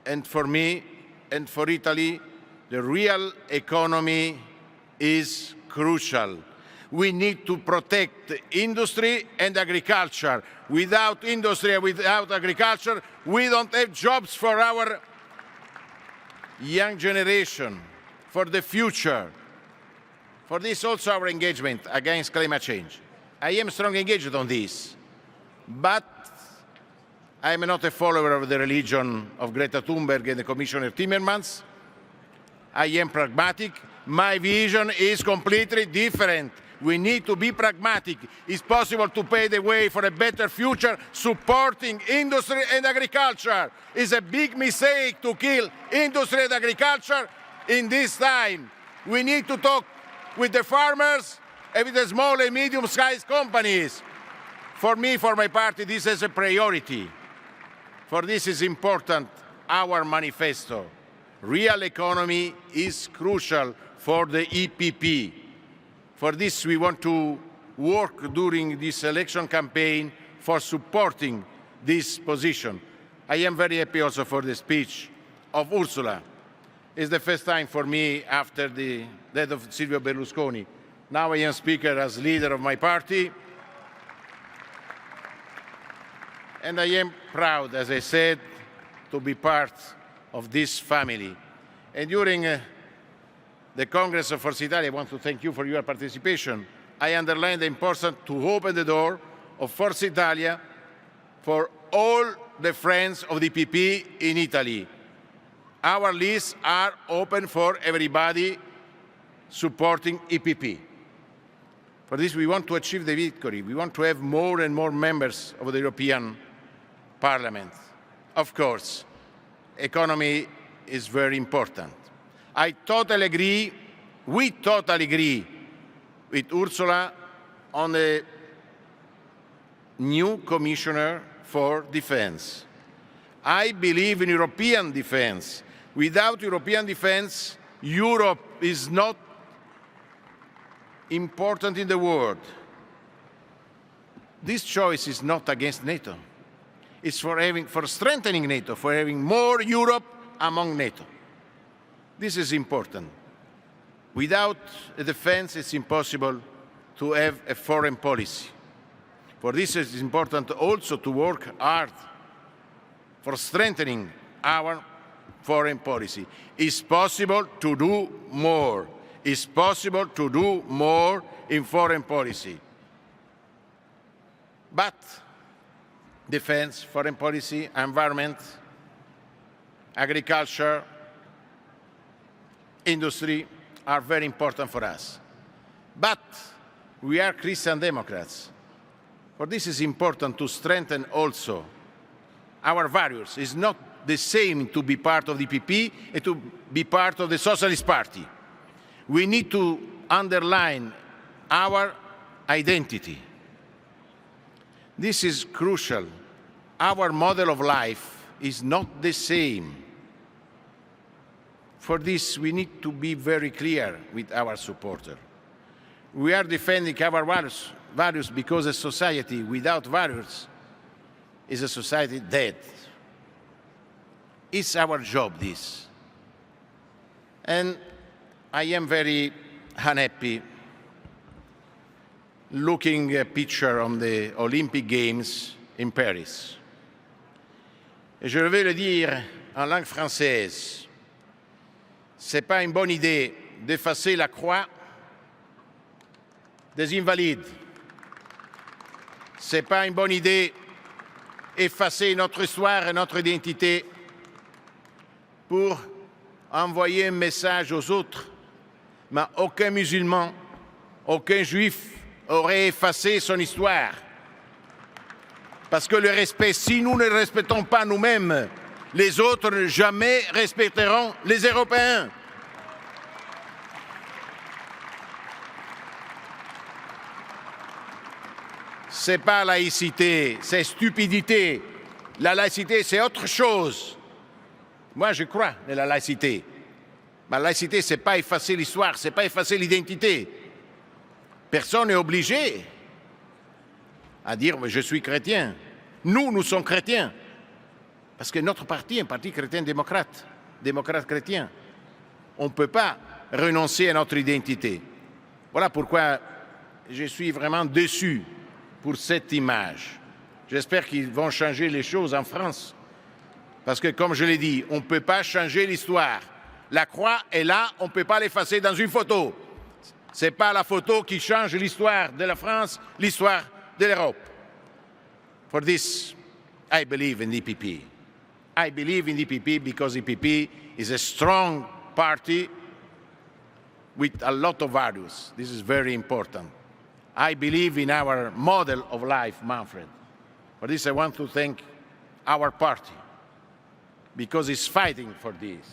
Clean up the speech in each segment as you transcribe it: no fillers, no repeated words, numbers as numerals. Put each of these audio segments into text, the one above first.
and for me and for Italy, the real economy is crucial. We need to protect industry and agriculture. Without industry and without agriculture, we don't have jobs for our young generation, for the future. For this also our engagement against climate change. I am strongly engaged on this, but I am not a follower of the religion of Greta Thunberg and the Commissioner Timmermans. I am pragmatic. My vision is completely different. We need to be pragmatic. It's possible to pave the way for a better future supporting industry and agriculture. It's a big mistake to kill industry and agriculture in this time. We need to talk with the farmers and with the small and medium-sized companies. For me, for my party, this is a priority. For this is important, our manifesto. Real economy is crucial for the EPP. For this, we want to work during this election campaign for supporting this position. I am very happy also for the speech of Ursula. It's the first time for me after the death of Silvio Berlusconi. Now I am speaker as leader of my party. And I am proud, as I said, to be part of this family. And during the Congress of Forza Italia, I want to thank you for your participation. I underline the importance to open the door of Forza Italia for all the friends of the PP in Italy. Our lists are open for everybody supporting EPP. For this, we want to achieve the victory. We want to have more and more members of the European Parliament. Of course, economy is very important. I totally agree, we totally agree with Ursula on the new Commissioner for Defense. I believe in European defense. Without European defense, Europe is not important in the world. This choice is not against NATO. It's for strengthening NATO, for having more Europe among NATO. This is important. Without a defense, it's impossible to have a foreign policy. For this, it's important also to work hard for strengthening our foreign policy. It's possible to do more. It's possible to do more in foreign policy. But defense, foreign policy, environment, agriculture, industry are very important for us. But we are Christian Democrats. For this is important to strengthen also our values. It's not the same to be part of the PP and to be part of the Socialist Party. We need to underline our identity. This is crucial. Our model of life is not the same. For this, we need to be very clear with our supporters. We are defending our values because a society without values is a society dead. It's our job, this. And I am very unhappy looking at a picture on the Olympic Games in Paris. Et je vais le dire en langue française. Ce n'est pas une bonne idée d'effacer la croix des invalides. Ce n'est pas une bonne idée d'effacer notre histoire et notre identité pour envoyer un message aux autres. Mais aucun musulman, aucun juif aurait effacé son histoire. Parce que le respect, si nous ne respectons pas nous-mêmes, les autres jamais respecteront les Européens. Ce n'est pas laïcité, c'est stupidité. La laïcité, c'est autre chose. Moi, je crois en la laïcité. Mais la laïcité, ce n'est pas effacer l'histoire, ce n'est pas effacer l'identité. Personne n'est obligé à dire « je suis chrétien ». Nous sommes chrétiens. Parce que notre parti est un parti chrétien-démocrate, démocrate-chrétien. On ne peut pas renoncer à notre identité. Voilà pourquoi je suis vraiment déçu pour cette image. J'espère qu'ils vont changer les choses en France. Parce que, comme je l'ai dit, on ne peut pas changer l'histoire. La croix est là, on ne peut pas l'effacer dans une photo. Ce n'est pas la photo qui change l'histoire de la France, l'histoire de l'Europe. For this, I believe in the EPP. I believe in the EPP because the EPP is a strong party with a lot of values. This is very important. I believe in our model of life, Manfred. For this, I want to thank our party, because it's fighting for this.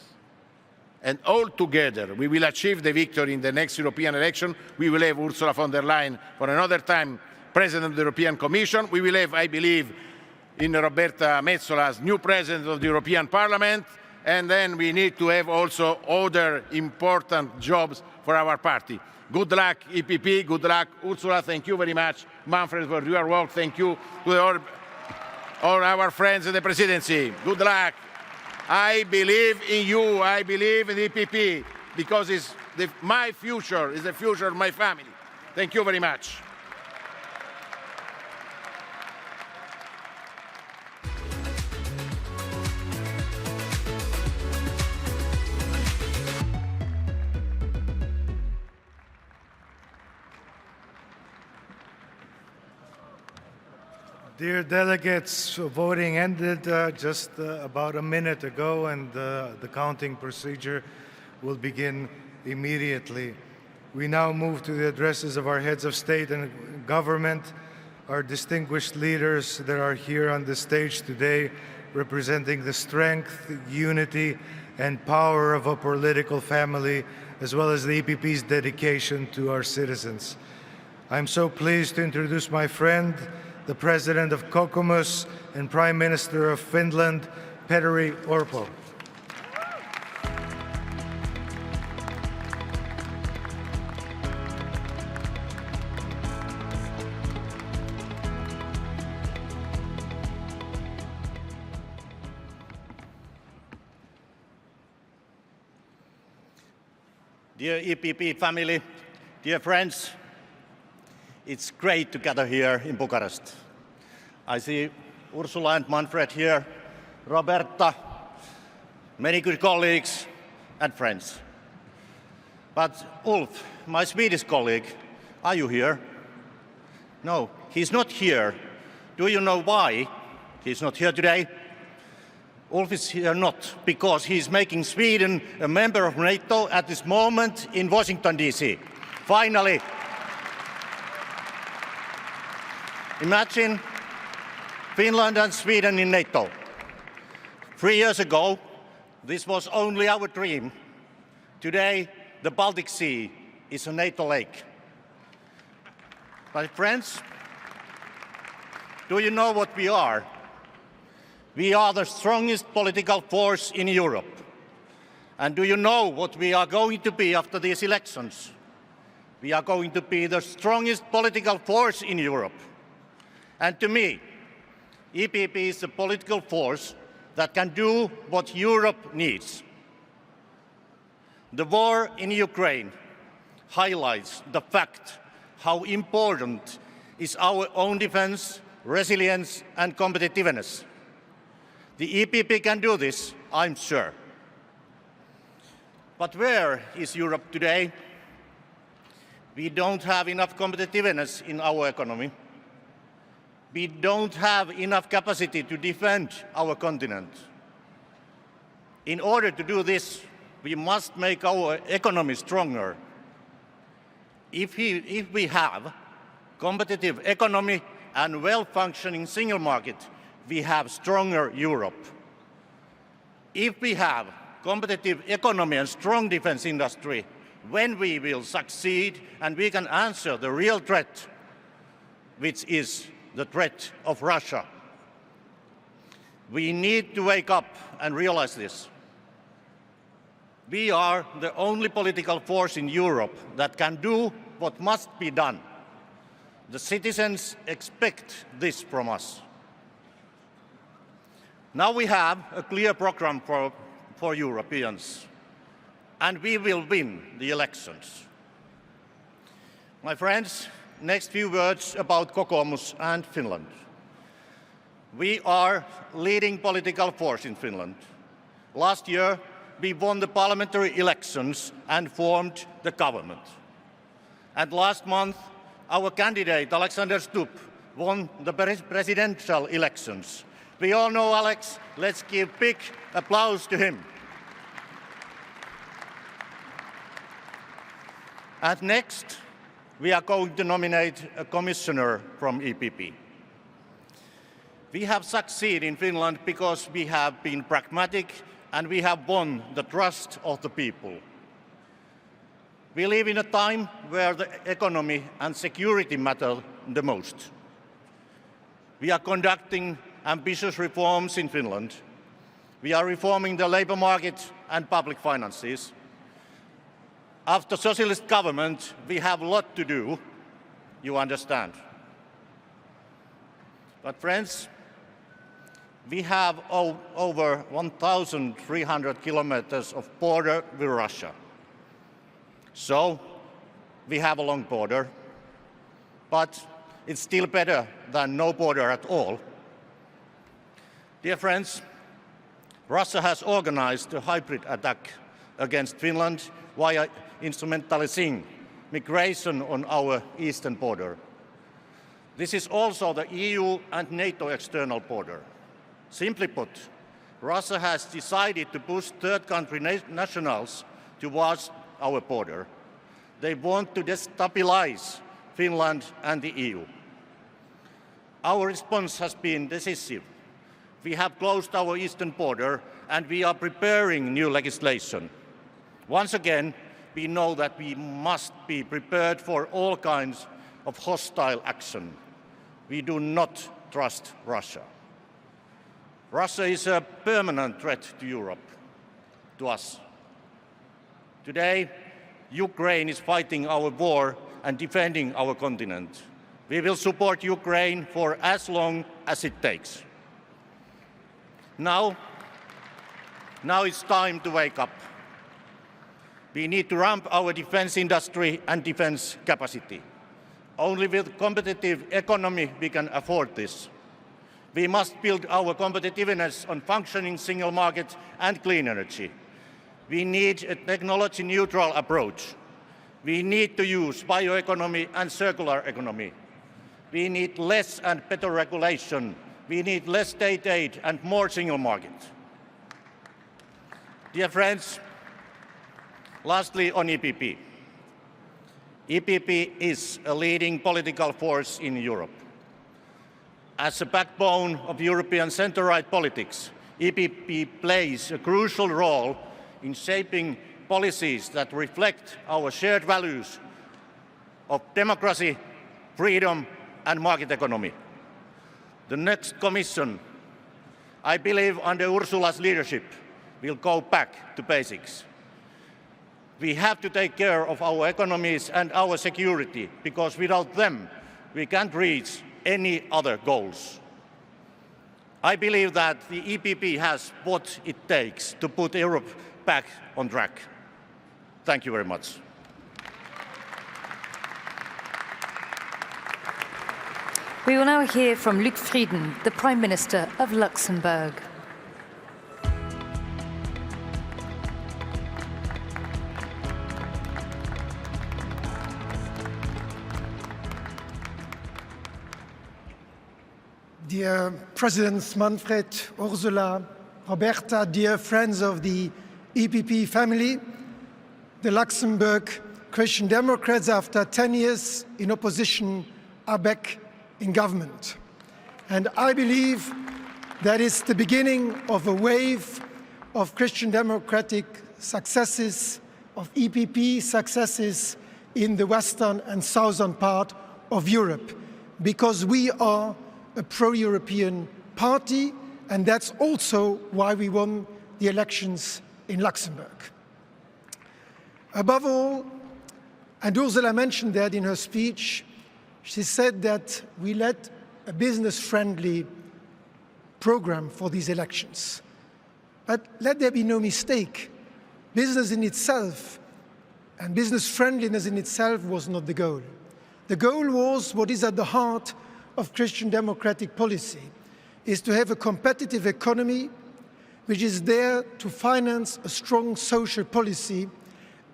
And all together, we will achieve the victory in the next European election. We will have Ursula von der Leyen for another time President of the European Commission. We will have, I believe, in Roberta Metsola as new President of the European Parliament. And then we need to have also other important jobs for our party. Good luck, EPP. Good luck, Ursula. Thank you very much, Manfred, for your work. Thank you to all our friends in the presidency. Good luck. I believe in you. I believe in the EPP because my future is the future of my family. Thank you very much. Dear delegates, voting ended just about a minute ago, and the counting procedure will begin immediately. We now move to the addresses of our heads of state and government, our distinguished leaders that are here on the stage today, representing the strength, unity, and power of a political family, as well as the EPP's dedication to our citizens. I'm so pleased to introduce my friend, the President of Kokoomus and Prime Minister of Finland, Petteri Orpo. Dear EPP family, dear friends, it's great to gather here in Bucharest. I see Ursula and Manfred here, Roberta, many good colleagues and friends. But Ulf, my Swedish colleague, are you here? No, he's not here. Do you know why he's not here today? Ulf is here not because he's making Sweden a member of NATO at this moment in Washington, D.C. Finally. Imagine Finland and Sweden in NATO. 3 years ago, this was only our dream. Today, the Baltic Sea is a NATO lake. My friends, do you know what we are? We are the strongest political force in Europe. And do you know what we are going to be after these elections? We are going to be the strongest political force in Europe. And to me, EPP is a political force that can do what Europe needs. The war in Ukraine highlights the fact how important is our own defense, resilience, and competitiveness. The EPP can do this, I'm sure. But where is Europe today? We don't have enough competitiveness in our economy. We don't have enough capacity to defend our continent. In order to do this, we must make our economy stronger. If we have competitive economy and well-functioning single market, we have stronger Europe. If we have competitive economy and strong defense industry, when we will succeed and we can answer the real threat, which is the threat of Russia. We need to wake up and realize this. We are the only political force in Europe that can do what must be done. The citizens expect this from us. Now we have a clear program for Europeans, and we will win the elections. My friends, next few words about Kokoomus and Finland. We are leading political force in Finland. Last year, we won the parliamentary elections and formed the government. And last month, our candidate, Alexander Stubb, won the presidential elections. We all know Alex. Let's give big applause to him. And next, we are going to nominate a commissioner from EPP. We have succeeded in Finland because we have been pragmatic and we have won the trust of the people. We live in a time where the economy and security matter the most. We are conducting ambitious reforms in Finland. We are reforming the labor market and public finances. After socialist government, we have a lot to do, you understand. But friends, we have over 1,300 kilometers of border with Russia. So we have a long border, but it's still better than no border at all. Dear friends, Russia has organized a hybrid attack against Finland via instrumentalizing migration on our eastern border. This is also the EU and NATO external border. Simply put, Russia has decided to push third country nationals towards our border. They want to destabilize Finland and the EU. Our response has been decisive. We have closed our eastern border and we are preparing new legislation. Once again, we know that we must be prepared for all kinds of hostile action. We do not trust Russia. Russia is a permanent threat to Europe, to us. Today, Ukraine is fighting our war and defending our continent. We will support Ukraine for as long as it takes. Now it's time to wake up. We need to ramp our defense industry and defense capacity. Only with competitive economy we can afford this. We must build our competitiveness on functioning single market and clean energy. We need a technology-neutral approach. We need to use bioeconomy and circular economy. We need less and better regulation. We need less state aid and more single market. Dear friends, lastly on EPP. EPP is a leading political force in Europe. As a backbone of European centre-right politics, EPP plays a crucial role in shaping policies that reflect our shared values of democracy, freedom and market economy. The next Commission, I believe under Ursula's leadership, will go back to basics. We have to take care of our economies and our security, because without them, we can't reach any other goals. I believe that the EPP has what it takes to put Europe back on track. Thank you very much. We will now hear from Luc Frieden, the Prime Minister of Luxembourg. Dear Presidents Manfred, Ursula, Roberta, dear friends of the EPP family, the Luxembourg Christian Democrats, after 10 years in opposition, are back in government. And I believe that is the beginning of a wave of Christian Democratic successes, of EPP successes in the western and southern part of Europe, because we are a pro-European party, and that's also why we won the elections in Luxembourg. Above all, and Ursula mentioned that in her speech, she said that we led a business-friendly program for these elections. But let there be no mistake, business in itself and business friendliness in itself was not the goal. The goal was what is at the heart of Christian democratic policy, is to have a competitive economy which is there to finance a strong social policy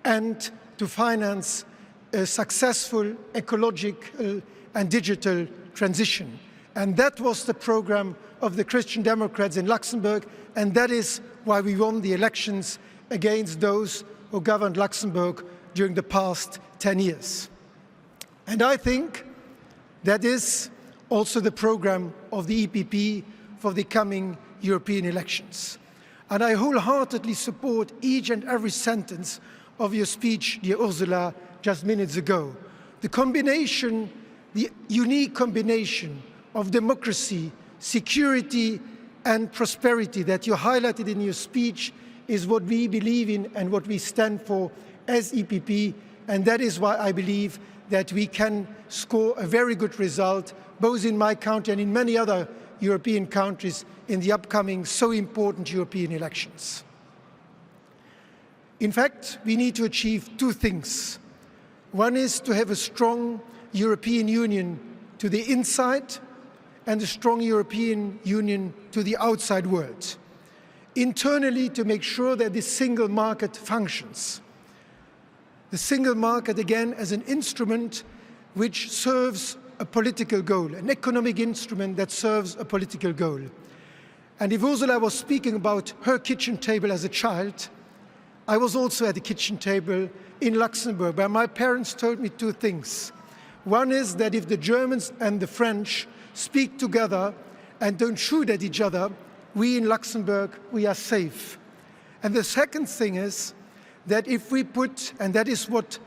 and to finance a successful ecological and digital transition. And that was the program of the Christian Democrats in Luxembourg, and that is why we won the elections against those who governed Luxembourg during the past 10 years. And I think that is also the program of the EPP for the coming European elections. And I wholeheartedly support each and every sentence of your speech, dear Ursula, just minutes ago. The combination, the unique combination of democracy, security, and prosperity that you highlighted in your speech is what we believe in and what we stand for as EPP, and that is why I believe that we can score a very good result, both in my country and in many other European countries in the upcoming so important European elections. In fact, we need to achieve two things. One is to have a strong European Union to the inside and a strong European Union to the outside world. Internally, to make sure that the single market functions. The single market, again, as an instrument which serves a political goal, an economic instrument that serves a political goal. And if Ursula was speaking about her kitchen table as a child, I was also at the kitchen table in Luxembourg, where my parents told me two things. One is that if the Germans and the French speak together and don't shoot at each other, we in Luxembourg, we are safe. And the second thing is that if we put, and that is what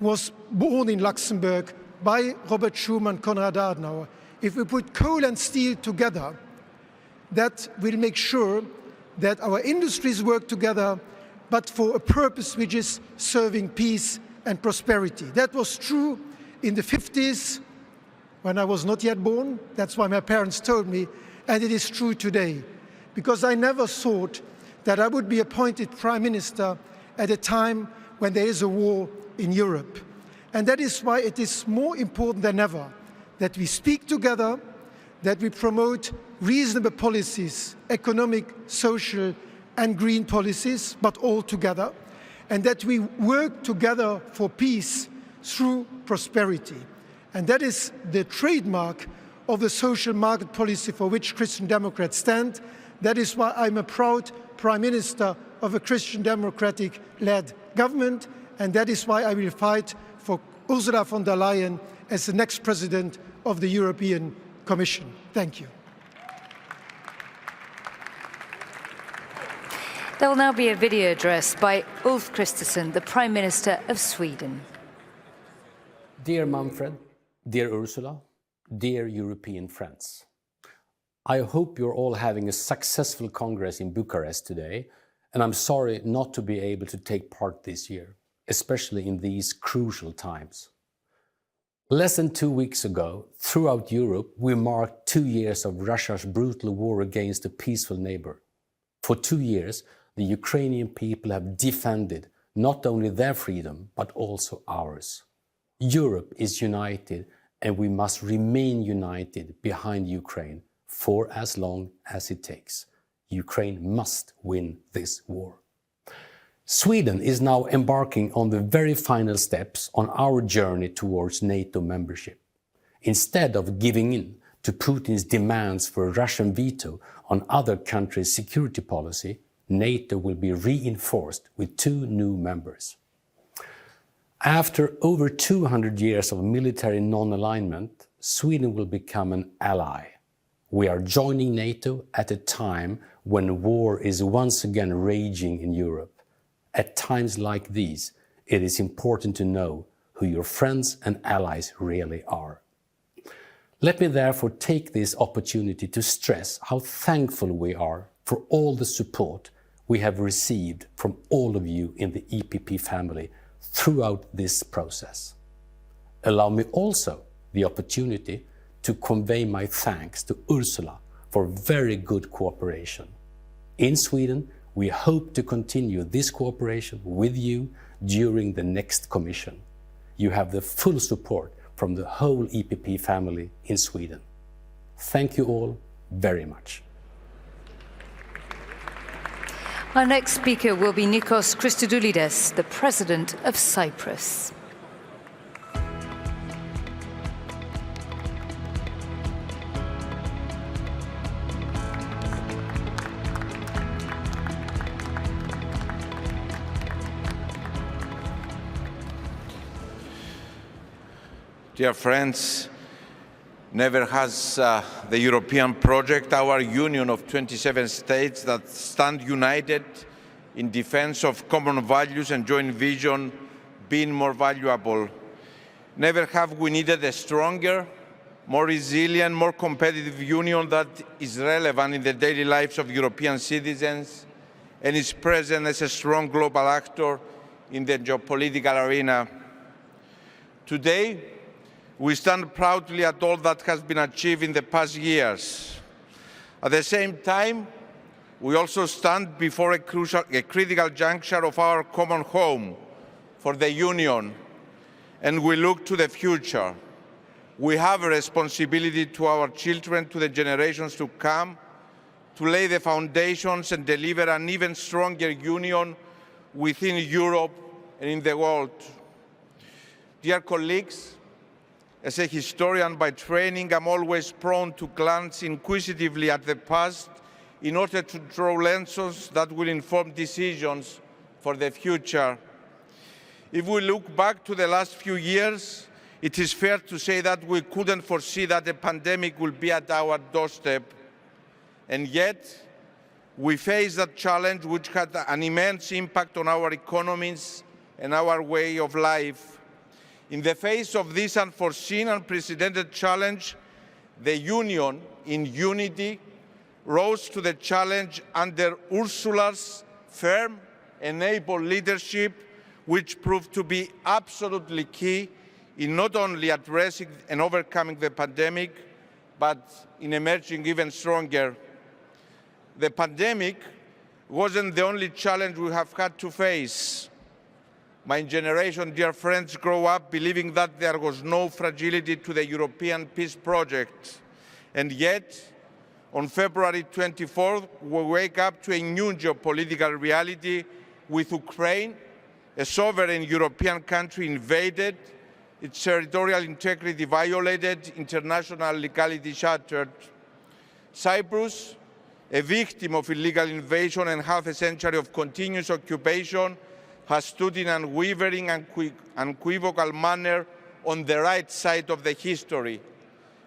was born in Luxembourg by Robert Schuman, Konrad Adenauer, if we put coal and steel together, that will make sure that our industries work together, but for a purpose which is serving peace and prosperity. That was true in the 50s, when I was not yet born. That's why my parents told me, and it is true today, because I never thought that I would be appointed Prime Minister at a time when there is a war in Europe. And that is why it is more important than ever that we speak together, that we promote reasonable policies, economic, social, and green policies, but all together, and that we work together for peace through prosperity. And that is the trademark of the social market policy for which Christian Democrats stand. That is why I'm a proud Prime Minister of a Christian Democratic-led government, and that is why I will fight for Ursula von der Leyen as the next President of the European Commission. Thank you. There will now be a video address by Ulf Kristersson, the Prime Minister of Sweden. Dear Manfred, dear Ursula, dear European friends, I hope you're all having a successful Congress in Bucharest today, and I'm sorry not to be able to take part this year, especially in these crucial times. Less than 2 weeks ago, throughout Europe, we marked 2 years of Russia's brutal war against a peaceful neighbor. For 2 years, the Ukrainian people have defended not only their freedom, but also ours. Europe is united, and we must remain united behind Ukraine for as long as it takes. Ukraine must win this war. Sweden is now embarking on the very final steps on our journey towards NATO membership. Instead of giving in to Putin's demands for a Russian veto on other countries' security policy, NATO will be reinforced with 2 new members. After over 200 years of military non-alignment, Sweden will become an ally. We are joining NATO at a time when war is once again raging in Europe. At times like these, it is important to know who your friends and allies really are. Let me therefore take this opportunity to stress how thankful we are for all the support we have received from all of you in the EPP family throughout this process. Allow me also the opportunity to convey my thanks to Ursula for very good cooperation. In Sweden, we hope to continue this cooperation with you during the next Commission. You have the full support from the whole EPP family in Sweden. Thank you all very much. Our next speaker will be Nikos Christodoulides, the President of Cyprus. Dear friends, never has the European project, our union of 27 states that stand united in defense of common values and joint vision, been more valuable. Never have we needed a stronger, more resilient, more competitive union that is relevant in the daily lives of European citizens and is present as a strong global actor in the geopolitical arena. Today, we stand proudly at all that has been achieved in the past years. At the same time, we also stand before a critical juncture of our common home for the Union, and we look to the future. We have a responsibility to our children, to the generations to come, to lay the foundations and deliver an even stronger Union within Europe and in the world. Dear colleagues, as a historian by training, I'm always prone to glance inquisitively at the past in order to draw lessons that will inform decisions for the future. If we look back to the last few years, it is fair to say that we couldn't foresee that a pandemic will be at our doorstep. And yet, we faced that challenge which had an immense impact on our economies and our way of life. In the face of this unforeseen, unprecedented challenge, the Union, in unity, rose to the challenge under Ursula's firm and able leadership, which proved to be absolutely key in not only addressing and overcoming the pandemic, but in emerging even stronger. The pandemic wasn't the only challenge we have had to face. My generation, dear friends, grew up believing that there was no fragility to the European peace project. And yet, on February 24th, we wake up to a new geopolitical reality with Ukraine, a sovereign European country invaded, its territorial integrity violated, international legality shattered. Cyprus, a victim of illegal invasion and half a century of continuous occupation, has stood in an unwavering and unequivocal manner on the right side of the history.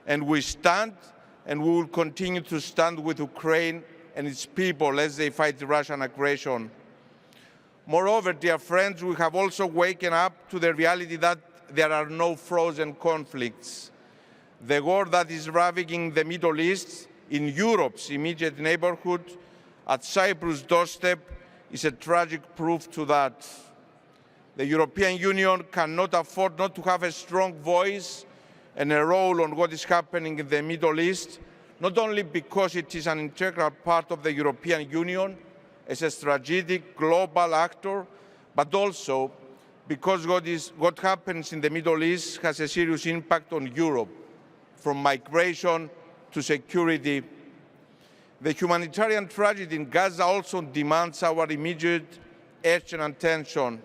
And we stand, and we will continue to stand with Ukraine and its people as they fight Russian aggression. Moreover, dear friends, we have also waken up to the reality that there are no frozen conflicts. The war that is ravaging the Middle East, in Europe's immediate neighborhood, at Cyprus' doorstep, is a tragic proof to that. The European Union cannot afford not to have a strong voice and a role on what is happening in the Middle East, not only because it is an integral part of the European Union as a strategic global actor, but also because what happens in the Middle East has a serious impact on Europe, from migration to security. The humanitarian tragedy in Gaza also demands our immediate urgent attention.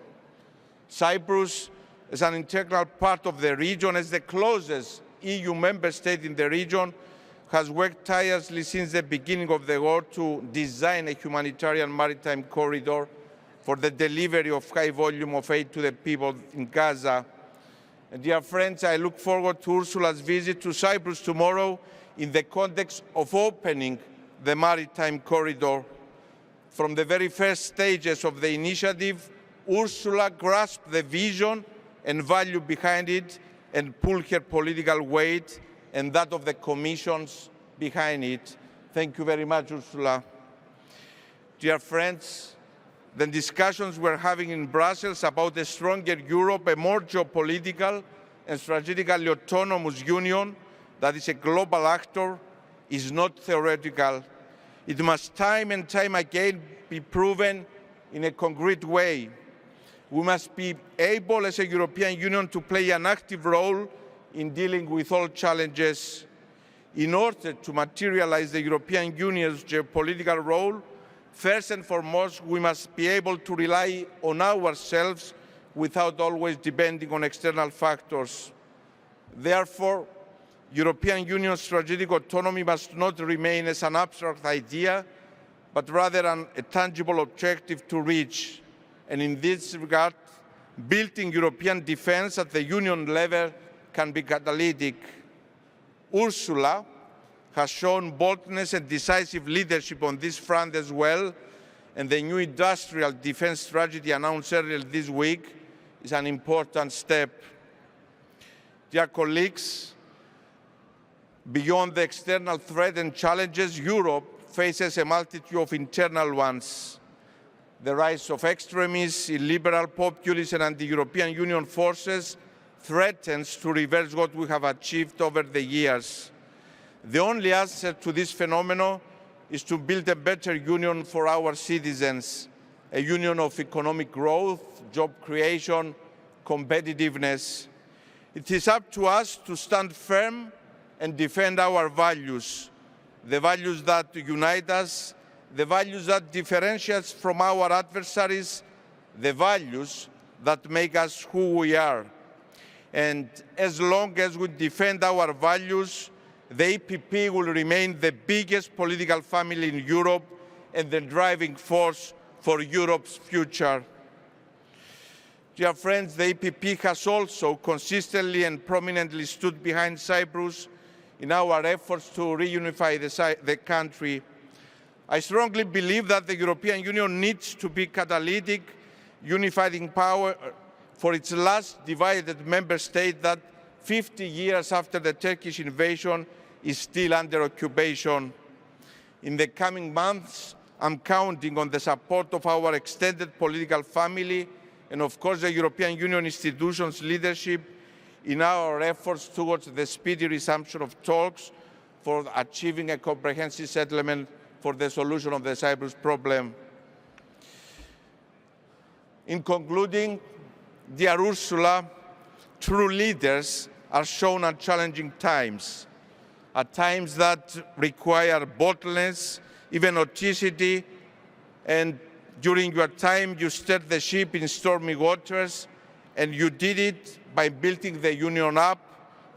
Cyprus, as an integral part of the region, as the closest EU member state in the region, has worked tirelessly since the beginning of the war to design a humanitarian maritime corridor for the delivery of high volume of aid to the people in Gaza. And dear friends, I look forward to Ursula's visit to Cyprus tomorrow in the context of opening the maritime corridor. From the very first stages of the initiative, Ursula grasped the vision and value behind it and pulled her political weight and that of the Commission's behind it. Thank you very much, Ursula. Dear friends, the discussions we're having in Brussels about a stronger Europe, a more geopolitical and strategically autonomous union that is a global actor, is not theoretical. It must time and time again be proven in a concrete way. We must be able as a European Union to play an active role in dealing with all challenges. In order to materialize the European Union's geopolitical role, first and foremost, we must be able to rely on ourselves without always depending on external factors. Therefore, European Union strategic autonomy must not remain as an abstract idea, but rather a tangible objective to reach. And in this regard, building European defense at the Union level can be catalytic. Ursula has shown boldness and decisive leadership on this front as well, and the new industrial defense strategy announced earlier this week is an important step. Dear colleagues, beyond the external threat and challenges, Europe faces a multitude of internal ones. The rise of extremists, illiberal populists and anti-European Union forces threatens to reverse what we have achieved over the years. The only answer to this phenomenon is to build a better union for our citizens, a union of economic growth, job creation, competitiveness. It is up to us to stand firm and defend our values, the values that unite us, the values that differentiate us from our adversaries, the values that make us who we are. And as long as we defend our values, the EPP will remain the biggest political family in Europe and the driving force for Europe's future. Dear friends, the EPP has also consistently and prominently stood behind Cyprus in our efforts to reunify the country. I strongly believe that the European Union needs to be catalytic, unifying power for its last divided member state that 50 years after the Turkish invasion is still under occupation. In the coming months, I'm counting on the support of our extended political family and, of course, the European Union institutions' leadership in our efforts towards the speedy resumption of talks for achieving a comprehensive settlement for the solution of the Cyprus problem. In concluding, dear Ursula, true leaders are shown at challenging times, at times that require boldness, even audacity, and during your time you steered the ship in stormy waters, and you did it by building the Union up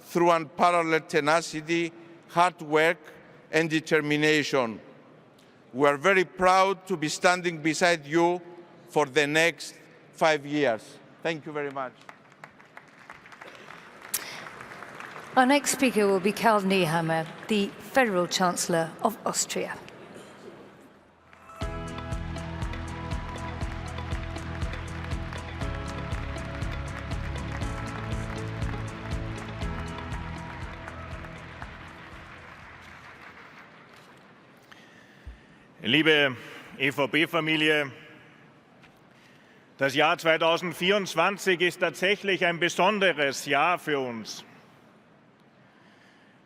through unparalleled tenacity, hard work, and determination. We are very proud to be standing beside you for the next 5 years. Thank you very much. Our next speaker will be Karl Nehammer, the Federal Chancellor of Austria. Liebe EVP-Familie, das Jahr 2024 ist tatsächlich ein besonderes Jahr für uns.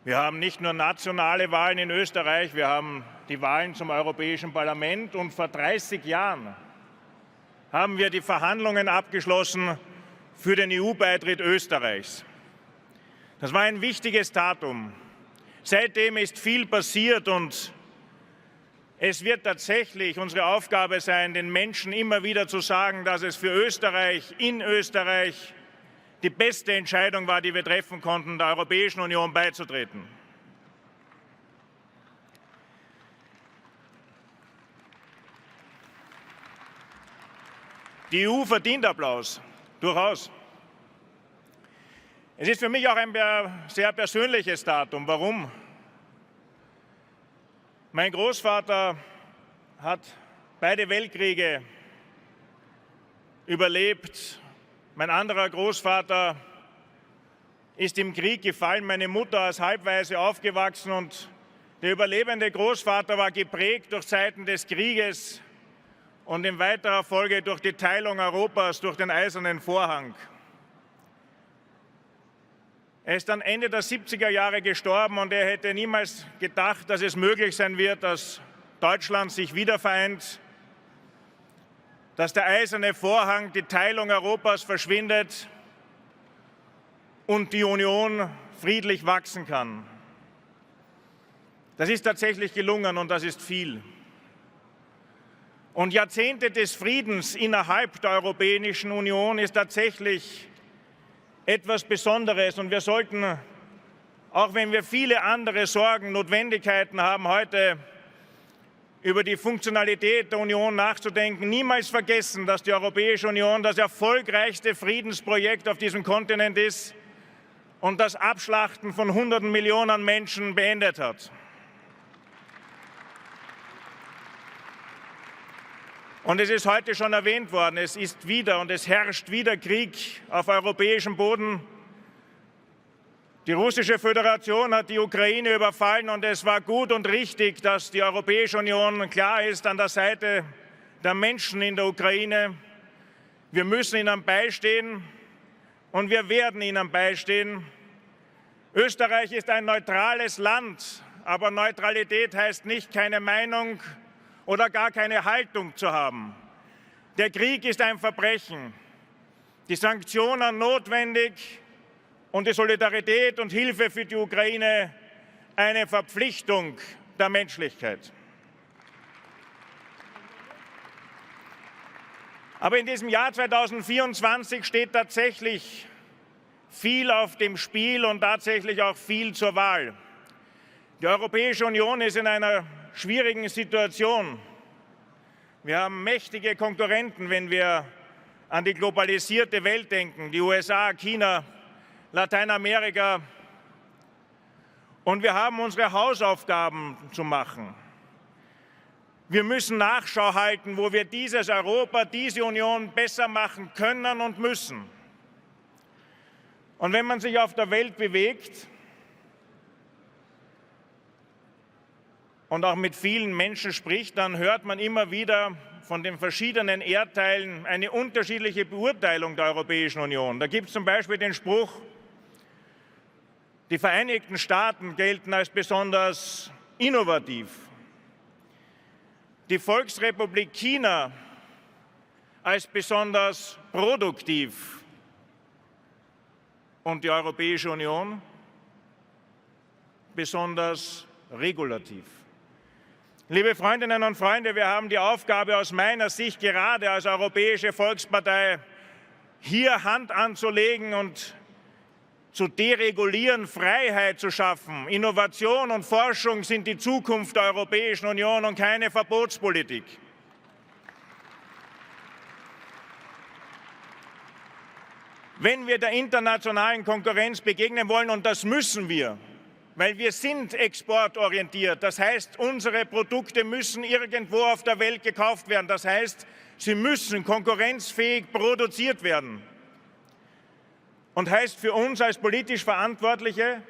Wir haben nicht nur nationale Wahlen in Österreich, wir haben die Wahlen zum Europäischen Parlament und vor 30 Jahren haben wir die Verhandlungen abgeschlossen für den EU-Beitritt Österreichs. Das war ein wichtiges Datum. Seitdem ist viel passiert und es wird tatsächlich unsere Aufgabe sein, den Menschen immer wieder zu sagen, dass es für Österreich, in Österreich, die beste Entscheidung war, die wir treffen konnten, der Europäischen Union beizutreten. Die EU verdient Applaus, durchaus. Es ist für mich auch ein sehr persönliches Datum. Warum? Mein Großvater hat beide Weltkriege überlebt. Mein anderer Großvater ist im Krieg gefallen, meine Mutter als Halbwaise aufgewachsen und der überlebende Großvater war geprägt durch Zeiten des Krieges und in weiterer Folge durch die Teilung Europas durch den Eisernen Vorhang. Er ist dann Ende der 70er Jahre gestorben und er hätte niemals gedacht, dass es möglich sein wird, dass Deutschland sich wieder vereint, dass der eiserne Vorhang, die Teilung Europas verschwindet und die Union friedlich wachsen kann. Das ist tatsächlich gelungen und das ist viel. Und Jahrzehnte des Friedens innerhalb der Europäischen Union ist tatsächlich etwas Besonderes. Und wir sollten, auch wenn wir viele andere Sorgen, Notwendigkeiten haben, heute über die Funktionalität der Union nachzudenken, niemals vergessen, dass die Europäische Union das erfolgreichste Friedensprojekt auf diesem Kontinent ist und das Abschlachten von Hunderten Millionen Menschen beendet hat. Und es ist heute schon erwähnt worden, es ist wieder und es herrscht wieder Krieg auf europäischem Boden. Die russische Föderation hat die Ukraine überfallen und es war gut und richtig, dass die Europäische Union klar ist an der Seite der Menschen in der Ukraine. Wir müssen ihnen beistehen und wir werden ihnen beistehen. Österreich ist ein neutrales Land, aber Neutralität heißt nicht, keine Meinung oder gar keine Haltung zu haben. Der Krieg ist ein Verbrechen. Die Sanktionen notwendig und die Solidarität und Hilfe für die Ukraine eine Verpflichtung der Menschlichkeit. Aber in diesem Jahr 2024 steht tatsächlich viel auf dem Spiel und tatsächlich auch viel zur Wahl. Die Europäische Union ist in einer schwierigen Situation. Wir haben mächtige Konkurrenten, wenn wir an die globalisierte Welt denken, die USA, China, Lateinamerika. Und wir haben unsere Hausaufgaben zu machen. Wir müssen Nachschau halten, wo wir dieses Europa, diese Union besser machen können und müssen. Und wenn man sich auf der Welt bewegt und auch mit vielen Menschen spricht, dann hört man immer wieder von den verschiedenen Erdteilen eine unterschiedliche Beurteilung der Europäischen Union. Da gibt es zum Beispiel den Spruch, die Vereinigten Staaten gelten als besonders innovativ, die Volksrepublik China als besonders produktiv und die Europäische Union besonders regulativ. Liebe Freundinnen und Freunde, wir haben die Aufgabe aus meiner Sicht gerade als Europäische Volkspartei, hier Hand anzulegen und zu deregulieren, Freiheit zu schaffen. Innovation und Forschung sind die Zukunft der Europäischen Union und keine Verbotspolitik. Wenn wir der internationalen Konkurrenz begegnen wollen, und das müssen wir, weil wir sind exportorientiert. Das heißt, unsere Produkte müssen irgendwo auf der Welt gekauft werden. Das heißt, sie müssen konkurrenzfähig produziert werden. Und heißt für uns als politisch Verantwortliche,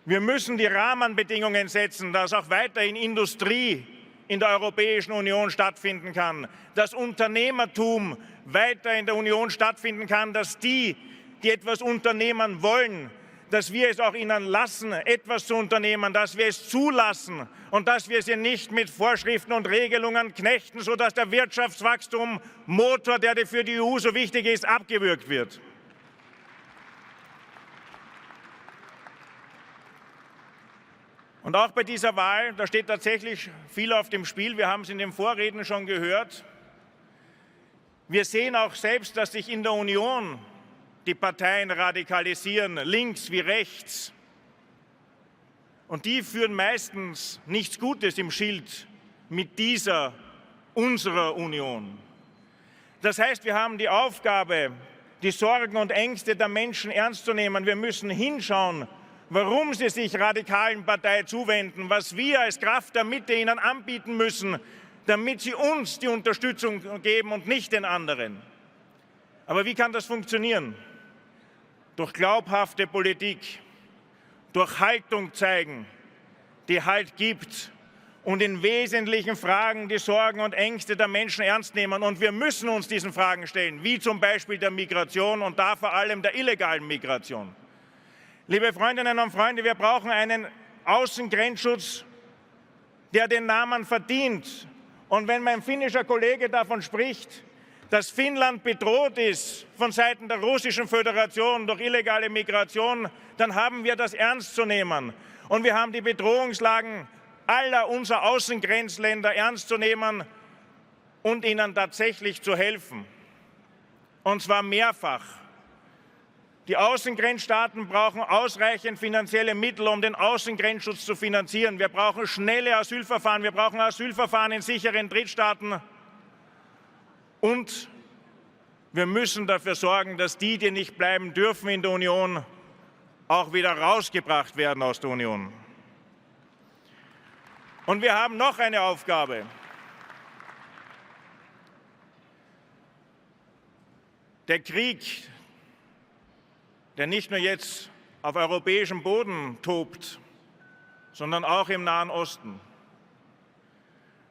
wir müssen die Rahmenbedingungen setzen, dass auch weiterhin Industrie in der Europäischen Union stattfinden kann, dass Unternehmertum weiter in der Union stattfinden kann, dass die etwas unternehmen wollen, dass wir es auch ihnen lassen, etwas zu unternehmen, dass wir es zulassen und dass wir sie nicht mit Vorschriften und Regelungen knechten, sodass der Wirtschaftswachstum, Motor, der für die EU so wichtig ist, abgewürgt wird. Und auch bei dieser Wahl, da steht tatsächlich viel auf dem Spiel. Wir haben es in den Vorreden schon gehört. Wir sehen auch selbst, dass sich in der Union die Parteien radikalisieren, links wie rechts. Und die führen meistens nichts Gutes im Schild mit dieser, unserer Union. Das heißt, wir haben die Aufgabe, die Sorgen und Ängste der Menschen ernst zu nehmen. Wir müssen hinschauen, warum sie sich radikalen Parteien zuwenden, was wir als Kraft der Mitte ihnen anbieten müssen, damit sie uns die Unterstützung geben und nicht den anderen. Aber wie kann das funktionieren? Durch glaubhafte Politik, durch Haltung zeigen, die Halt gibt und in wesentlichen Fragen die Sorgen und Ängste der Menschen ernst nehmen. Und wir müssen uns diesen Fragen stellen, wie zum Beispiel der Migration und da vor allem der illegalen Migration. Liebe Freundinnen und Freunde, wir brauchen einen Außengrenzschutz, der den Namen verdient. Und wenn mein finnischer Kollege davon spricht, dass Finnland bedroht ist von Seiten der Russischen Föderation durch illegale Migration, dann haben wir das ernst zu nehmen. Und wir haben die Bedrohungslagen aller unserer Außengrenzländer ernst zu nehmen und ihnen tatsächlich zu helfen. Und zwar mehrfach. Die Außengrenzstaaten brauchen ausreichend finanzielle Mittel, um den Außengrenzschutz zu finanzieren. Wir brauchen schnelle Asylverfahren, wir brauchen Asylverfahren in sicheren Drittstaaten. Und wir müssen dafür sorgen, dass die, die nicht bleiben dürfen in der Union, auch wieder rausgebracht werden aus der Union. Und wir haben noch eine Aufgabe. Der Krieg, der nicht nur jetzt auf europäischem Boden tobt, sondern auch im Nahen Osten.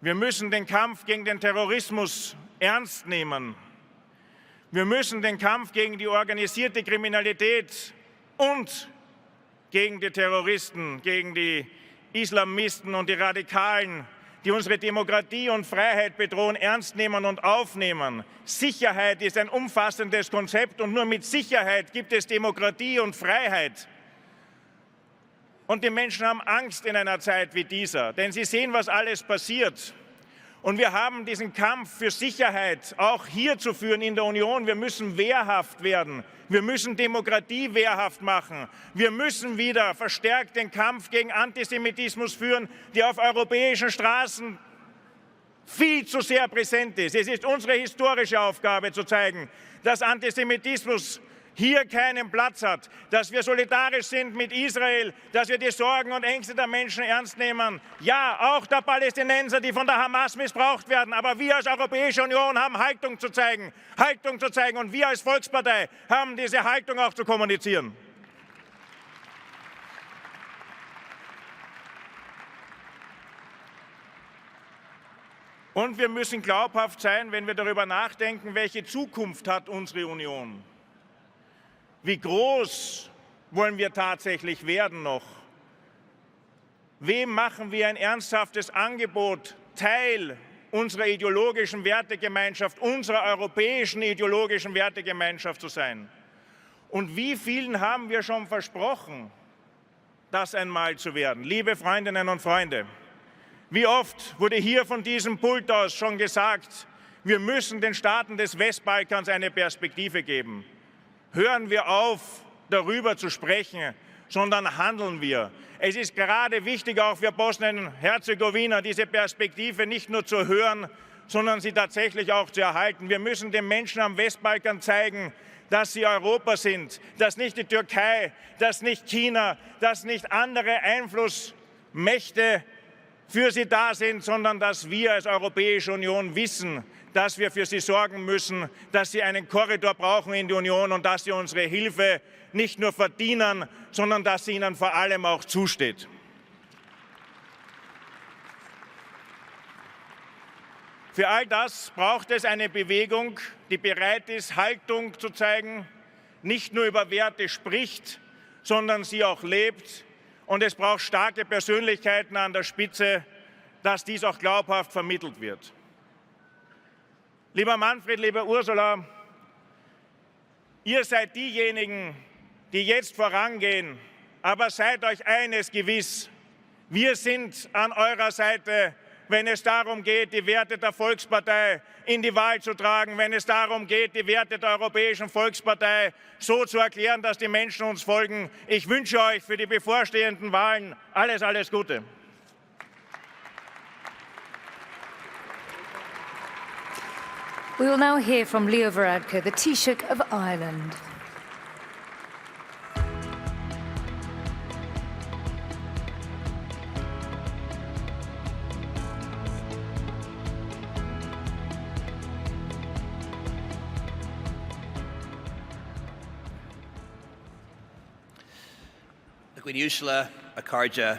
Wir müssen den Kampf gegen den Terrorismus ernst nehmen. Wir müssen den Kampf gegen die organisierte Kriminalität und gegen die Terroristen, gegen die Islamisten und die Radikalen, die unsere Demokratie und Freiheit bedrohen, ernst nehmen und aufnehmen. Sicherheit ist ein umfassendes Konzept und nur mit Sicherheit gibt es Demokratie und Freiheit. Und die Menschen haben Angst in einer Zeit wie dieser, denn sie sehen, was alles passiert. Und wir haben diesen Kampf für Sicherheit auch hier zu führen in der Union. Wir müssen wehrhaft werden. Wir müssen Demokratie wehrhaft machen. Wir müssen wieder verstärkt den Kampf gegen Antisemitismus führen, der auf europäischen Straßen viel zu sehr präsent ist. Es ist unsere historische Aufgabe zu zeigen, dass Antisemitismus hier keinen Platz hat, dass wir solidarisch sind mit Israel, dass wir die Sorgen und Ängste der Menschen ernst nehmen. Ja, auch der Palästinenser, die von der Hamas missbraucht werden. Aber wir als Europäische Union haben Haltung zu zeigen. Und wir als Volkspartei haben diese Haltung auch zu kommunizieren. Und wir müssen glaubhaft sein, wenn wir darüber nachdenken, welche Zukunft hat unsere Union. Wie groß wollen wir tatsächlich werden noch? Wem machen wir ein ernsthaftes Angebot, Teil unserer ideologischen Wertegemeinschaft, unserer europäischen ideologischen Wertegemeinschaft zu sein? Und wie vielen haben wir schon versprochen, das einmal zu werden? Liebe Freundinnen und Freunde, wie oft wurde hier von diesem Pult aus schon gesagt, wir müssen den Staaten des Westbalkans eine Perspektive geben. Hören wir auf, darüber zu sprechen, sondern handeln wir. Es ist gerade wichtig, auch für Bosnien-Herzegowina, diese Perspektive nicht nur zu hören, sondern sie tatsächlich auch zu erhalten. Wir müssen den Menschen am Westbalkan zeigen, dass sie Europa sind, dass nicht die Türkei, dass nicht China, dass nicht andere Einflussmächte für sie da sind, sondern dass wir als Europäische Union wissen, dass wir für sie sorgen müssen, dass sie einen Korridor brauchen in die Union und dass sie unsere Hilfe nicht nur verdienen, sondern dass sie ihnen vor allem auch zusteht. Für all das braucht es eine Bewegung, die bereit ist, Haltung zu zeigen, nicht nur über Werte spricht, sondern sie auch lebt. Und es braucht starke Persönlichkeiten an der Spitze, dass dies auch glaubhaft vermittelt wird. Lieber Manfred, liebe Ursula, ihr seid diejenigen, die jetzt vorangehen. Aber seid euch eines gewiss, wir sind an eurer Seite, wenn es darum geht, die Werte der Volkspartei in die Wahl zu tragen, wenn es darum geht, die Werte der Europäischen Volkspartei so zu erklären, dass die Menschen uns folgen. Ich wünsche euch für die bevorstehenden Wahlen alles, alles Gute. We will now hear from Leo Varadkar, the Taoiseach of Ireland. Gwyn Ursula a Carja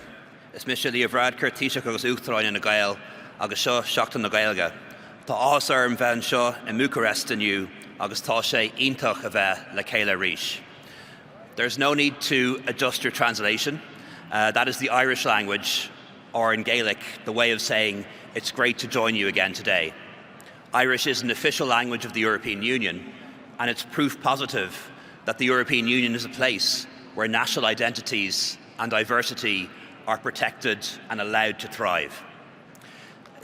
is Mr. Leo Varadkar Taoiseach agus Uachtaráin na Gael agus seo seachtain na Gaelga. Tá áthas orm bhean seo in Bucharest aniu agus tá sé iontach a bheith le chéile arís. There's no need to adjust your translation. That is the Irish language, or in Gaelic, the way of saying, it's great to join you again today. Irish is an official language of the European Union, and it's proof positive that the European Union is a place where national identities and diversity are protected and allowed to thrive.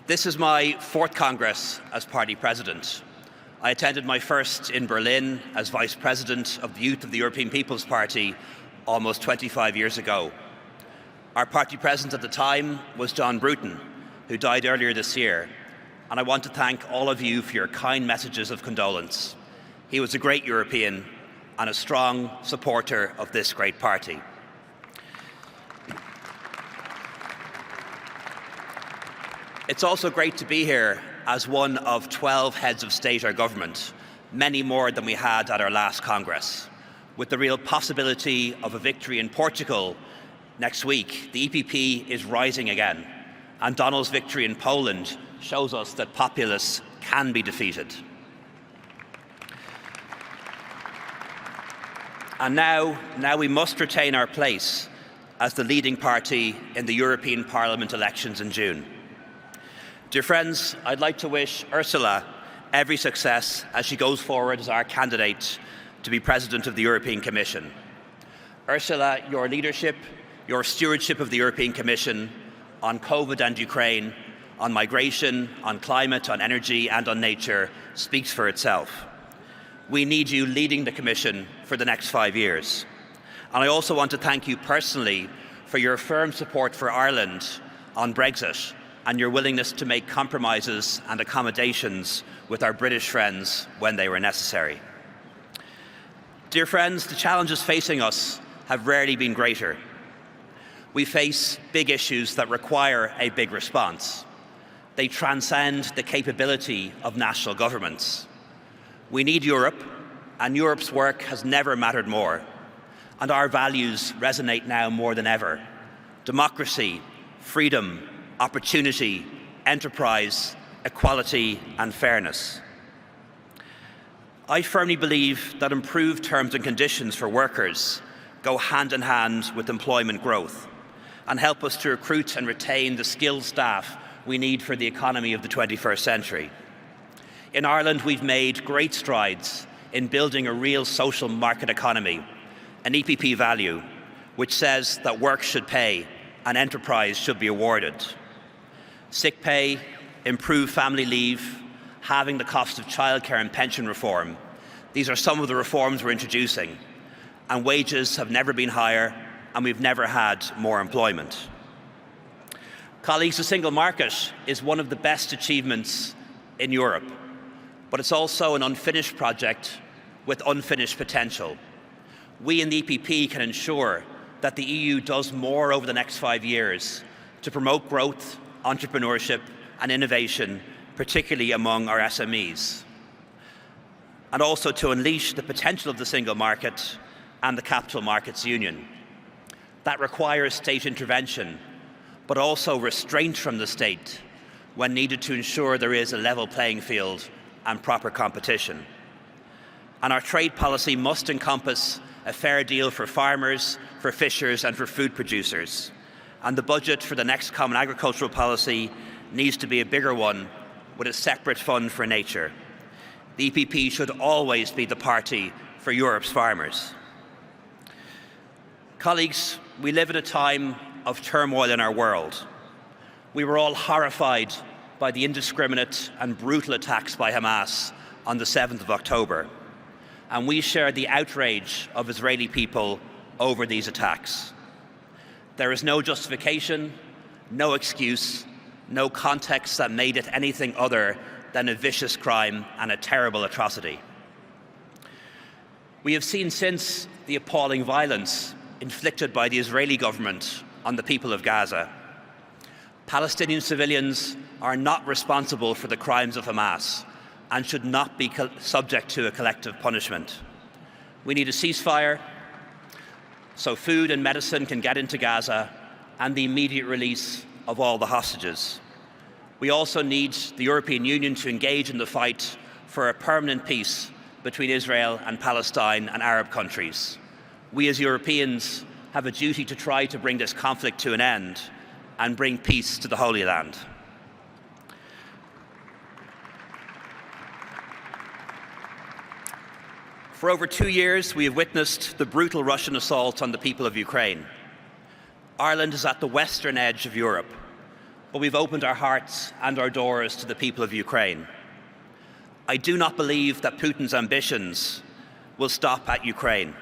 This is my 4th Congress as party president. I attended my first in Berlin as vice president of the youth of the European People's Party almost 25 years ago. Our party president at the time was John Bruton, who died earlier this year, and I want to thank all of you for your kind messages of condolence. He was a great European and a strong supporter of this great party. It's also great to be here as one of 12 heads of state or government, many more than we had at our last Congress. With the real possibility of a victory in Portugal next week, the EPP is rising again, and Donald's victory in Poland shows us that populists can be defeated. And now we must retain our place as the leading party in the European Parliament elections in June. Dear friends, I'd like to wish Ursula every success as she goes forward as our candidate to be President of the European Commission. Ursula, your leadership, your stewardship of the European Commission on COVID and Ukraine, on migration, on climate, on energy and on nature speaks for itself. We need you leading the Commission for the next 5 years. And I also want to thank you personally for your firm support for Ireland on Brexit and your willingness to make compromises and accommodations with our British friends when they were necessary. Dear friends, the challenges facing us have rarely been greater. We face big issues that require a big response. They transcend the capability of national governments. We need Europe, and Europe's work has never mattered more. And our values resonate now more than ever. Democracy, freedom, opportunity, enterprise, equality and fairness. I firmly believe that improved terms and conditions for workers go hand in hand with employment growth and help us to recruit and retain the skilled staff we need for the economy of the 21st century. In Ireland, we've made great strides in building a real social market economy, an EPP value, which says that work should pay and enterprise should be awarded. Sick pay, improved family leave, halving the cost of childcare and pension reform. These are some of the reforms we're introducing. And wages have never been higher, and we've never had more employment. Colleagues, the single market is one of the best achievements in Europe, but it's also an unfinished project with unfinished potential. We in the EPP can ensure that the EU does more over the next 5 years to promote growth, entrepreneurship and innovation, particularly among our SMEs, and also to unleash the potential of the single market and the Capital Markets Union. That requires state intervention, but also restraint from the state when needed to ensure there is a level playing field and proper competition. And our trade policy must encompass a fair deal for farmers, for fishers and for food producers. And the budget for the next Common Agricultural Policy needs to be a bigger one with a separate fund for nature. The EPP should always be the party for Europe's farmers. Colleagues, we live at a time of turmoil in our world. We were all horrified by the indiscriminate and brutal attacks by Hamas on the 7th of October. And we share the outrage of Israeli people over these attacks. There is no justification, no excuse, no context that made it anything other than a vicious crime and a terrible atrocity. We have seen since the appalling violence inflicted by the Israeli government on the people of Gaza. Palestinian civilians are not responsible for the crimes of Hamas and should not be subject to a collective punishment. We need a ceasefire so food and medicine can get into Gaza and the immediate release of all the hostages. We also need the European Union to engage in the fight for a permanent peace between Israel and Palestine and Arab countries. We as Europeans have a duty to try to bring this conflict to an end and bring peace to the Holy Land. For over 2 years, we have witnessed the brutal Russian assault on the people of Ukraine. Ireland is at the western edge of Europe, but we've opened our hearts and our doors to the people of Ukraine. I do not believe that Putin's ambitions will stop at Ukraine.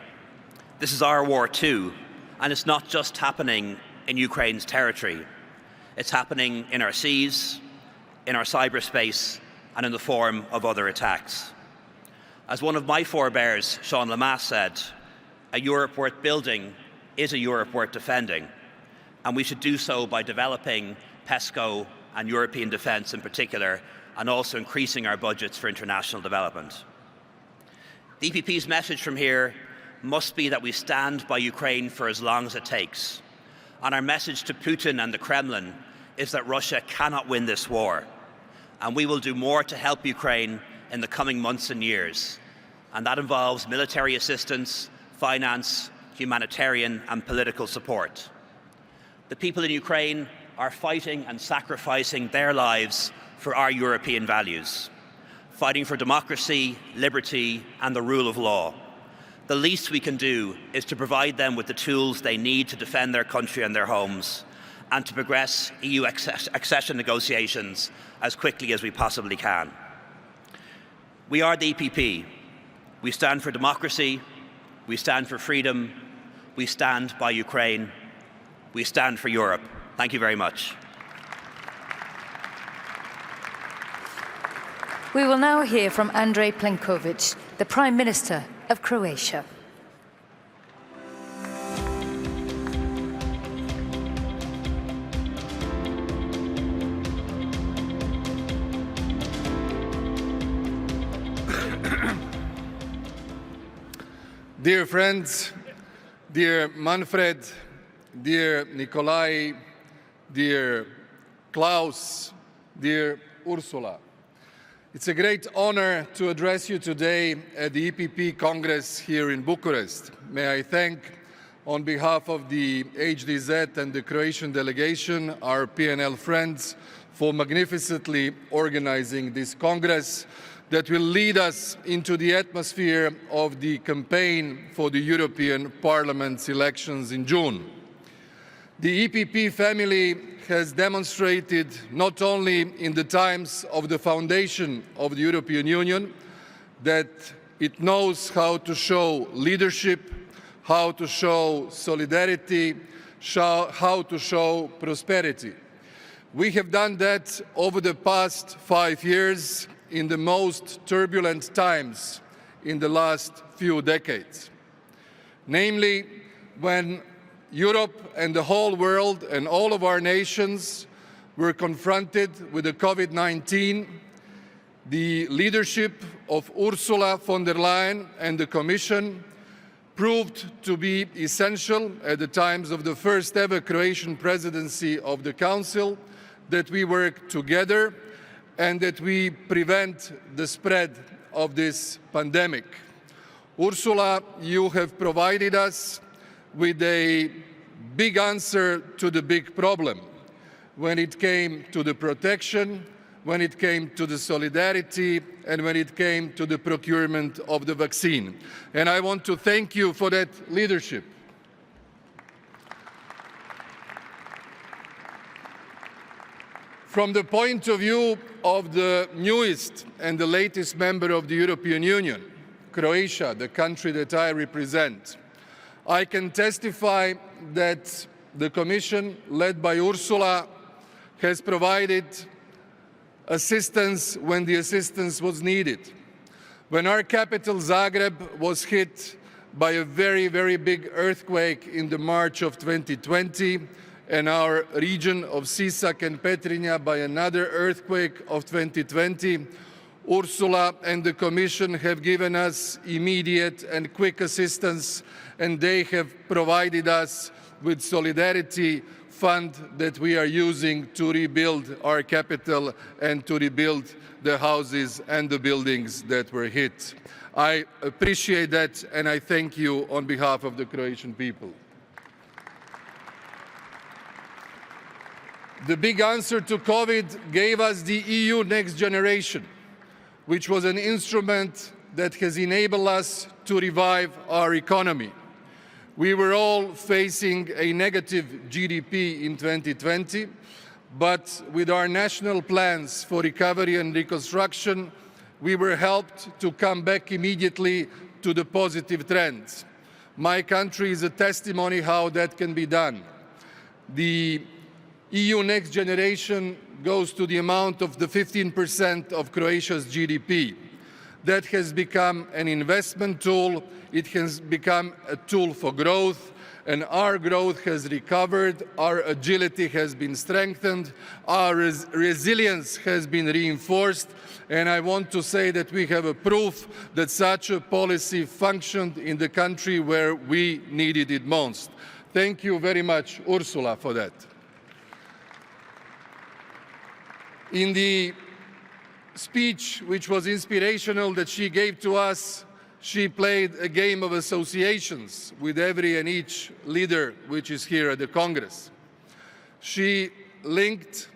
This is our war too, and it's not just happening in Ukraine's territory. It's happening in our seas, in our cyberspace, and in the form of other attacks. As one of my forebears, Sean Lemass, said, a Europe worth building is a Europe worth defending, and we should do so by developing PESCO and European defence in particular, and also increasing our budgets for international development. The EPP's message from here must be that we stand by Ukraine for as long as it takes. And our message to Putin and the Kremlin is that Russia cannot win this war. And we will do more to help Ukraine in the coming months and years. And that involves military assistance, finance, humanitarian and political support. The people in Ukraine are fighting and sacrificing their lives for our European values, fighting for democracy, liberty and the rule of law. The least we can do is to provide them with the tools they need to defend their country and their homes, and to progress EU accession negotiations as quickly as we possibly can. We are the EPP. We stand for democracy, we stand for freedom, we stand by Ukraine, we stand for Europe. Thank you very much. We will now hear from Andrej Plenković, the Prime Minister of Croatia. Dear friends, dear Manfred, dear Nikolai, dear Klaus, dear Ursula. It's a great honor to address you today at the EPP Congress here in Bucharest. May I thank, on behalf of the HDZ and the Croatian delegation, our PNL friends for magnificently organizing this Congress that will lead us into the atmosphere of the campaign for the European Parliament's elections in June. The EPP family has demonstrated not only in the times of the foundation of the European Union that it knows how to show leadership, how to show solidarity, how to show prosperity. We have done that over the past 5 years in the most turbulent times in the last few decades. Namely, when Europe and the whole world and all of our nations were confronted with the COVID-19, the leadership of Ursula von der Leyen and the Commission proved to be essential at the times of the first ever Croatian presidency of the Council, that we work together and that we prevent the spread of this pandemic. Ursula, you have provided us with a big answer to the big problem when it came to the protection, when it came to the solidarity, and when it came to the procurement of the vaccine. And I want to thank you for that leadership. From the point of view of the newest and the latest member of the European Union, Croatia, the country that I represent, I can testify that the Commission, led by Ursula, has provided assistance when the assistance was needed. When our capital, Zagreb, was hit by a very, very big earthquake in the March of 2020, and our region of Sisak and Petrinja by another earthquake of 2020, Ursula and the Commission have given us immediate and quick assistance, and they have provided us with solidarity fund that we are using to rebuild our capital and to rebuild the houses and the buildings that were hit. I appreciate that, and I thank you on behalf of the Croatian people. The big answer to COVID gave us the EU Next Generation, which was an instrument that has enabled us to revive our economy. We were all facing a negative GDP in 2020, but with our national plans for recovery and reconstruction, we were helped to come back immediately to the positive trends. My country is a testimony how that can be done. The EU Next Generation goes to the amount of the 15% of Croatia's GDP. That has become an investment tool, it has become a tool for growth, and our growth has recovered, our agility has been strengthened, our resilience has been reinforced, and I want to say that we have a proof that such a policy functioned in the country where we needed it most. Thank you very much, Ursula, for that. In the speech, which was inspirational, that she gave to us, she played a game of associations with every and each leader which is here at the Congress. She linked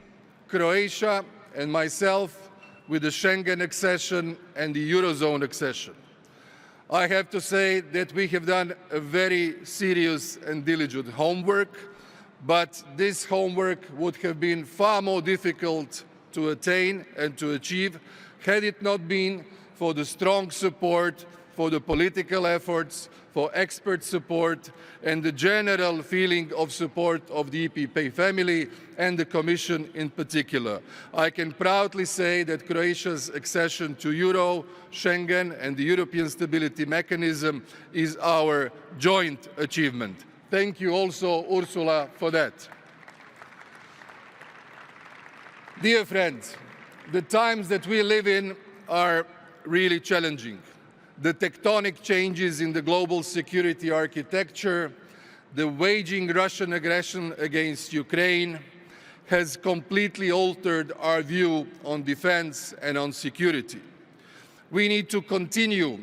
Croatia and myself with the Schengen accession and the Eurozone accession. I have to say that we have done a very serious and diligent homework, but this homework would have been far more difficult to attain and to achieve had it not been for the strong support, for the political efforts, for expert support, and the general feeling of support of the EPP family and the Commission in particular. I can proudly say that Croatia's accession to Euro, Schengen, and the European Stability Mechanism is our joint achievement. Thank you also, Ursula, for that. Dear friends, the times that we live in are really challenging. The tectonic changes in the global security architecture, the waging Russian aggression against Ukraine has completely altered our view on defense and on security. We need to continue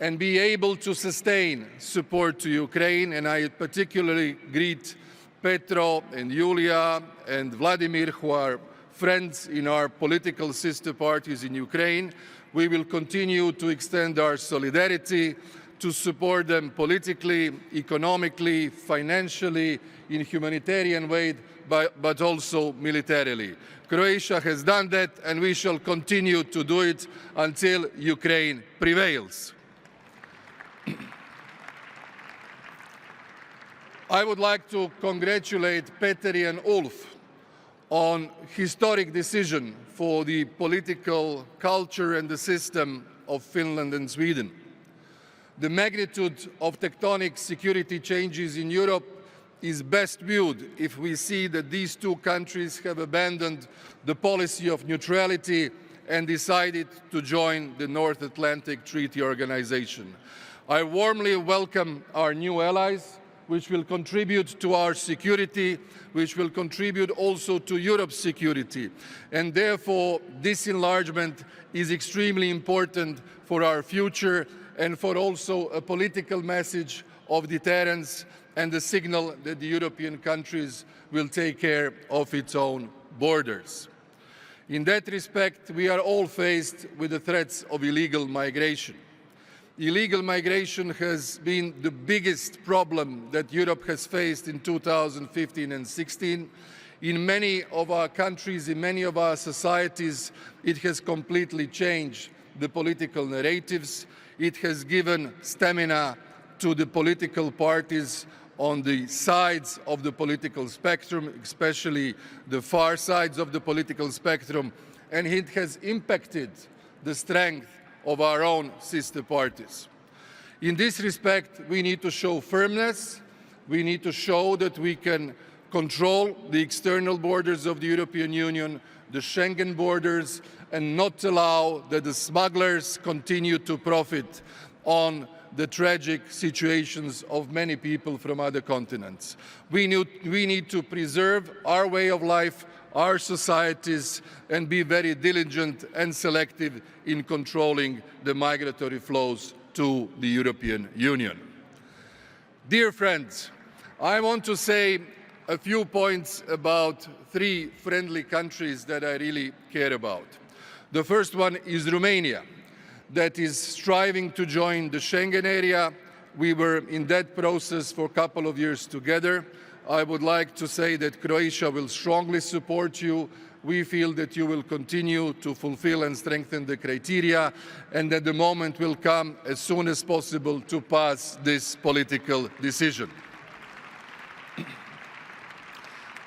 and be able to sustain support to Ukraine, and I particularly greet Petro and Yulia and Vladimir, who are friends in our political sister parties in Ukraine. We will continue to extend our solidarity to support them politically, economically, financially, in humanitarian way, but also militarily. Croatia has done that, and we shall continue to do it until Ukraine prevails. I would like to congratulate Petteri and Ulf on historic decision for the political culture and the system of Finland and Sweden. The magnitude of tectonic security changes in Europe is best viewed if we see that these two countries have abandoned the policy of neutrality and decided to join the North Atlantic Treaty Organization. I warmly welcome our new allies, which will contribute to our security, which will contribute also to Europe's security. And therefore, this enlargement is extremely important for our future and for also a political message of deterrence and the signal that the European countries will take care of its own borders. In that respect, we are all faced with the threats of illegal migration. Illegal migration has been the biggest problem that Europe has faced in 2015 and 16. In many of our countries, in many of our societies, it has completely changed the political narratives. It has given stamina to the political parties on the sides of the political spectrum, especially the far sides of the political spectrum, and it has impacted the strength of our own sister parties. In this respect, we need to show firmness. We need to show that we can control the external borders of the European Union, the Schengen borders, and not allow that the smugglers continue to profit on the tragic situations of many people from other continents. We need to preserve our way of life, our societies and be very diligent and selective in controlling the migratory flows to the European Union. Dear friends, I want to say a few points about three friendly countries that I really care about. The first one is Romania, that is striving to join the Schengen area. We were in that process for a couple of years together. I would like to say that Croatia will strongly support you. We feel that you will continue to fulfill and strengthen the criteria, and that the moment will come as soon as possible to pass this political decision.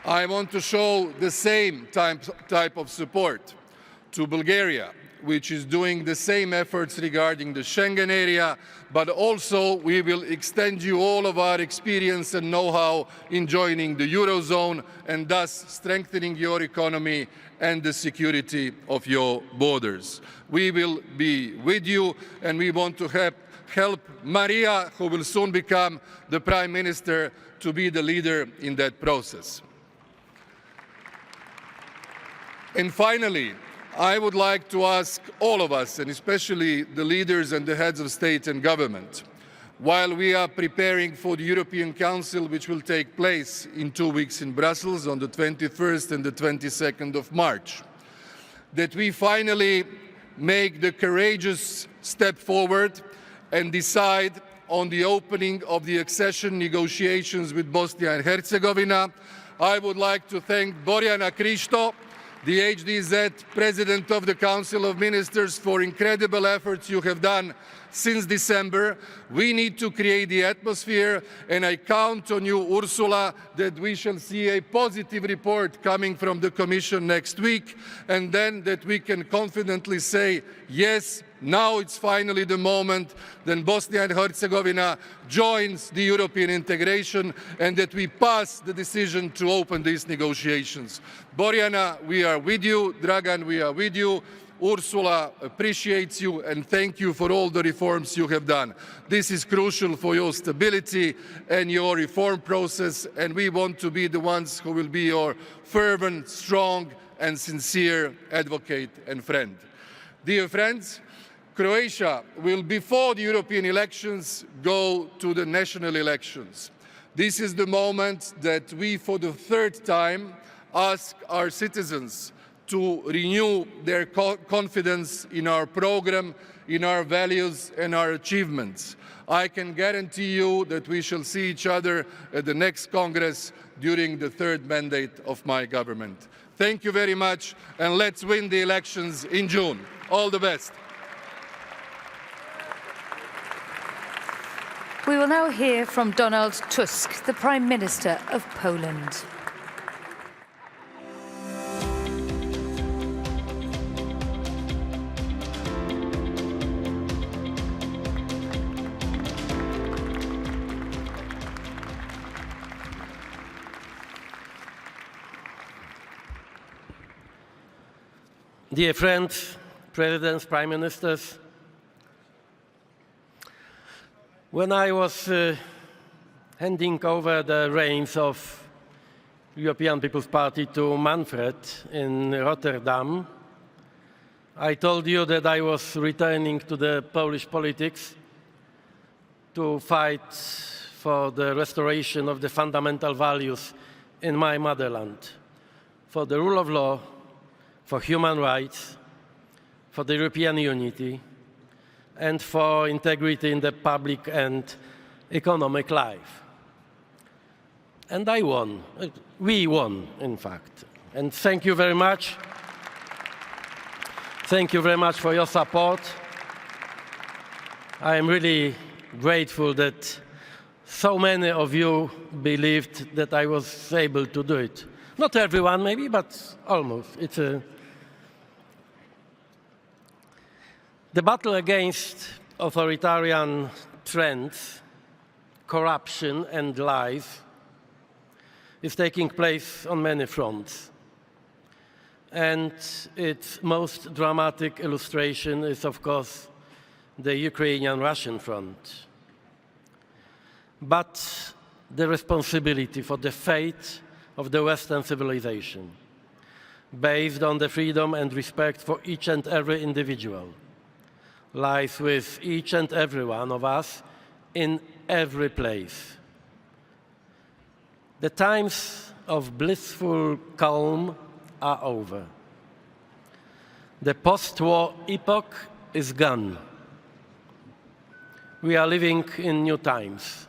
I want to show the same type of support to Bulgaria, which is doing the same efforts regarding the Schengen area, but also we will extend you all of our experience and know-how in joining the Eurozone and thus strengthening your economy and the security of your borders. We will be with you, and we want to help Maria, who will soon become the Prime Minister, to be the leader in that process. And finally, I would like to ask all of us, and especially the leaders and the heads of state and government, while we are preparing for the European Council, which will take place in 2 weeks in Brussels on the 21st and the 22nd of March, that we finally make the courageous step forward and decide on the opening of the accession negotiations with Bosnia and Herzegovina. I would like to thank Borjana Kristo, the HDZ President of the Council of Ministers, for incredible efforts you have done since December. We need to create the atmosphere, and I count on you, Ursula, that we shall see a positive report coming from the Commission next week, and then that we can confidently say, yes, now it's finally the moment that Bosnia and Herzegovina joins the European integration, and that we pass the decision to open these negotiations. Borjana, we are with you. Dragan, we are with you. Ursula appreciates you, and thank you for all the reforms you have done. This is crucial for your stability and your reform process, and we want to be the ones who will be your fervent, strong, and sincere advocate and friend. Dear friends, Croatia will, before the European elections, go to the national elections. This is the moment that we, for the third time, ask our citizens to renew their confidence in our program, in our values and our achievements. I can guarantee you that we shall see each other at the next Congress during the third mandate of my government. Thank you very much, and let's win the elections in June. All the best. We will now hear from Donald Tusk, the Prime Minister of Poland. Dear friends, presidents, prime ministers, when I was handing over the reins of European People's Party to Manfred in Rotterdam, I told you that I was returning to the Polish politics to fight for the restoration of the fundamental values in my motherland, for the rule of law, for human rights, for the European unity, and for integrity in the public and economic life. And I won. We won, in fact. And thank you very much. Thank you very much for your support. I am really grateful that so many of you believed that I was able to do it. Not everyone, maybe, but almost. The battle against authoritarian trends, corruption, and lies is taking place on many fronts. And its most dramatic illustration is, of course, the Ukrainian-Russian front. But the responsibility for the fate of the Western civilization, based on the freedom and respect for each and every individual, lies with each and every one of us in every place. The times of blissful calm are over. The post-war epoch is gone. We are living in new times,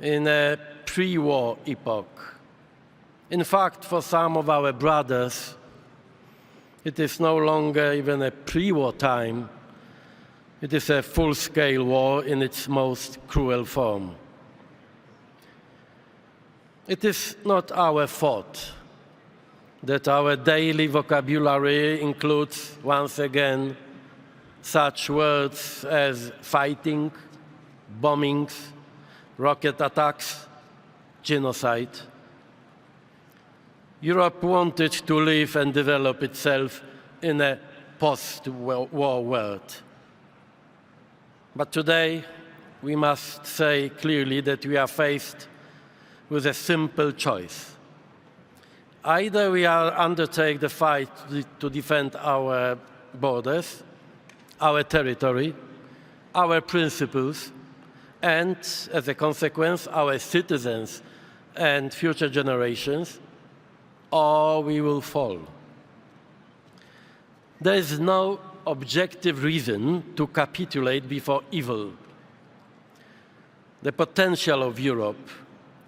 in a pre-war epoch. In fact, for some of our brothers, it is no longer even a pre-war time. It is a full-scale war in its most cruel form. It is not our fault that our daily vocabulary includes, once again, such words as fighting, bombings, rocket attacks, genocide. Europe wanted to live and develop itself in a post-war world. But today, we must say clearly that we are faced with a simple choice. Either we undertake the fight to defend our borders, our territory, our principles, and, as a consequence, our citizens and future generations, or we will fall. There is no objective reason to capitulate before evil. The potential of Europe,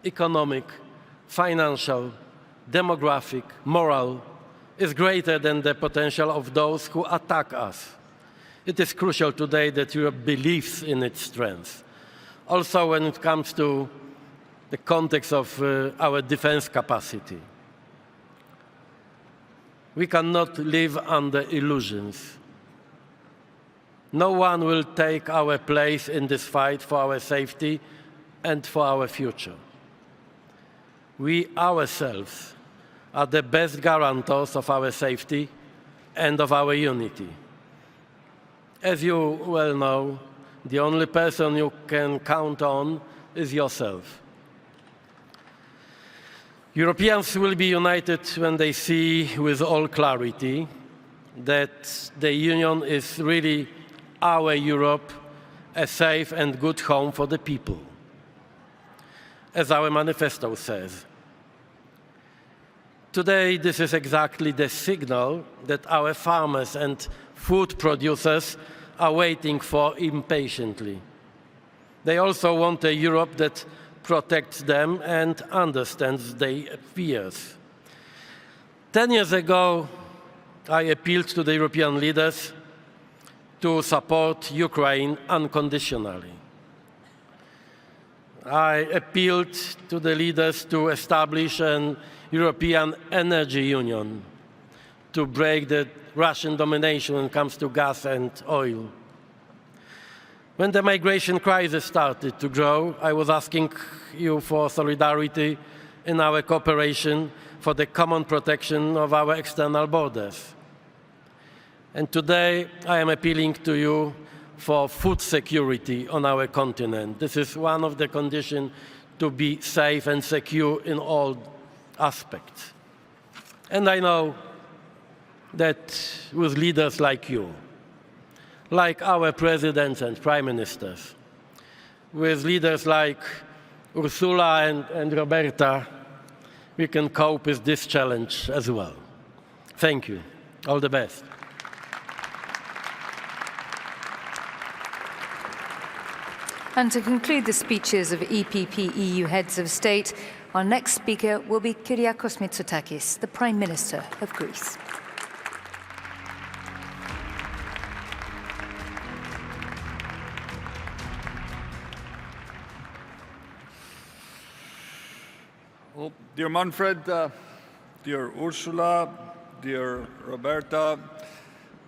economic, financial, demographic, moral, is greater than the potential of those who attack us. It is crucial today that Europe believes in its strength. Also when it comes to the context of our defense capacity. We cannot live under illusions. No one will take our place in this fight for our safety and for our future. We ourselves are the best guarantors of our safety and of our unity. As you well know, the only person you can count on is yourself. Europeans will be united when they see with all clarity that the Union is really our Europe, a safe and good home for the people. As our manifesto says, today this is exactly the signal that our farmers and food producers are waiting for impatiently. They also want a Europe that protects them and understands their fears. 10 years ago, I appealed to the European leaders to support Ukraine unconditionally. I appealed to the leaders to establish an European energy union to break the Russian domination when it comes to gas and oil. When the migration crisis started to grow, I was asking you for solidarity in our cooperation for the common protection of our external borders. And today, I am appealing to you for food security on our continent. This is one of the conditions to be safe and secure in all aspects. And I know that with leaders like you, like our presidents and prime ministers, with leaders like Ursula and Roberta, we can cope with this challenge as well. Thank you. All the best. And to conclude the speeches of EPP EU heads of state, our next speaker will be Kyriakos Mitsotakis, the Prime Minister of Greece. Well, dear Manfred, dear Ursula, dear Roberta,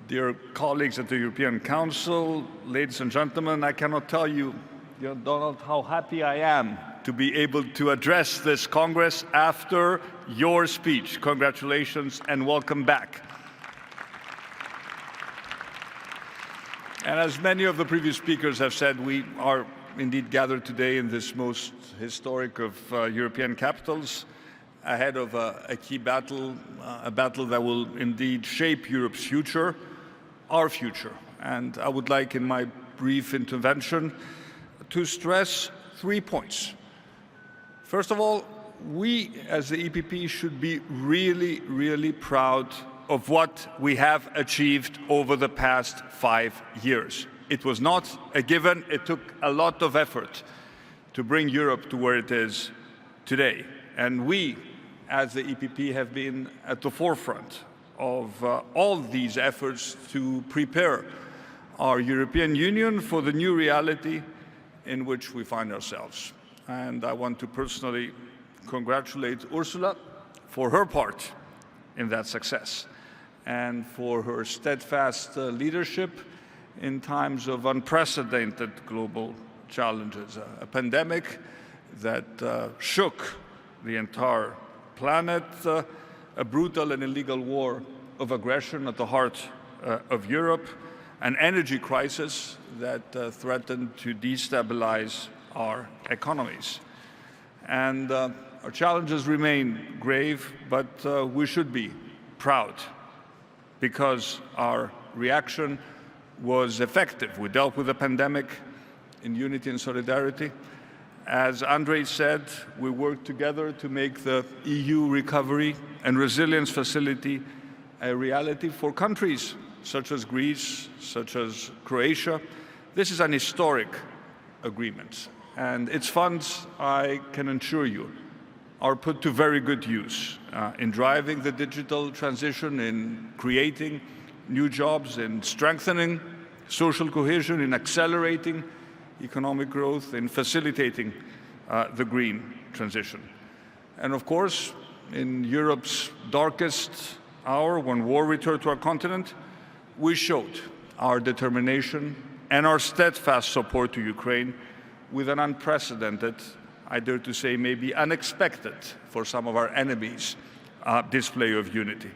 dear colleagues at the European Council, ladies and gentlemen, I cannot tell you, dear Donald, how happy I am to be able to address this Congress after your speech. Congratulations and welcome back. And as many of the previous speakers have said, we are indeed gathered today in this most historic of European capitals ahead of a key battle, a battle that will indeed shape Europe's future, our future. And I would like, in my brief intervention, to stress 3 points. First of all, we as the EPP should be really, really proud of what we have achieved over the past 5 years. It was not a given. It took a lot of effort to bring Europe to where it is today. And we, as the EPP, have been at the forefront of all these efforts to prepare our European Union for the new reality in which we find ourselves. And I want to personally congratulate Ursula for her part in that success and for her steadfast leadership in times of unprecedented global challenges. A pandemic that shook the entire planet, a brutal and illegal war of aggression at the heart of Europe, an energy crisis that threatened to destabilize our economies. And our challenges remain grave, but we should be proud because our reaction was effective. We dealt with the pandemic in unity and solidarity. As Andrei said, we worked together to make the EU Recovery and Resilience Facility a reality for countries such as Greece, such as Croatia. This is an historic agreement, and its funds, I can assure you, are put to very good use in driving the digital transition, in creating new jobs, in strengthening social cohesion, in accelerating economic growth, in facilitating the green transition. And of course, in Europe's darkest hour, when war returned to our continent, we showed our determination and our steadfast support to Ukraine with an unprecedented, I dare to say maybe unexpected for some of our enemies, display of unity.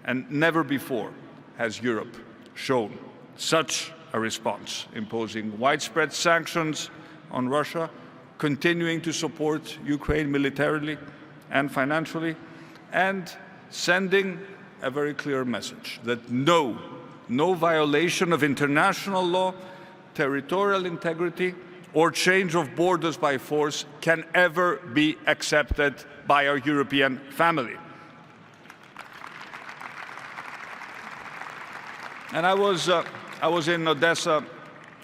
And never before has Europe shown such a response, imposing widespread sanctions on Russia, continuing to support Ukraine militarily and financially, and sending a very clear message that no violation of international law, territorial integrity, or change of borders by force can ever be accepted by our European family. And I was in Odessa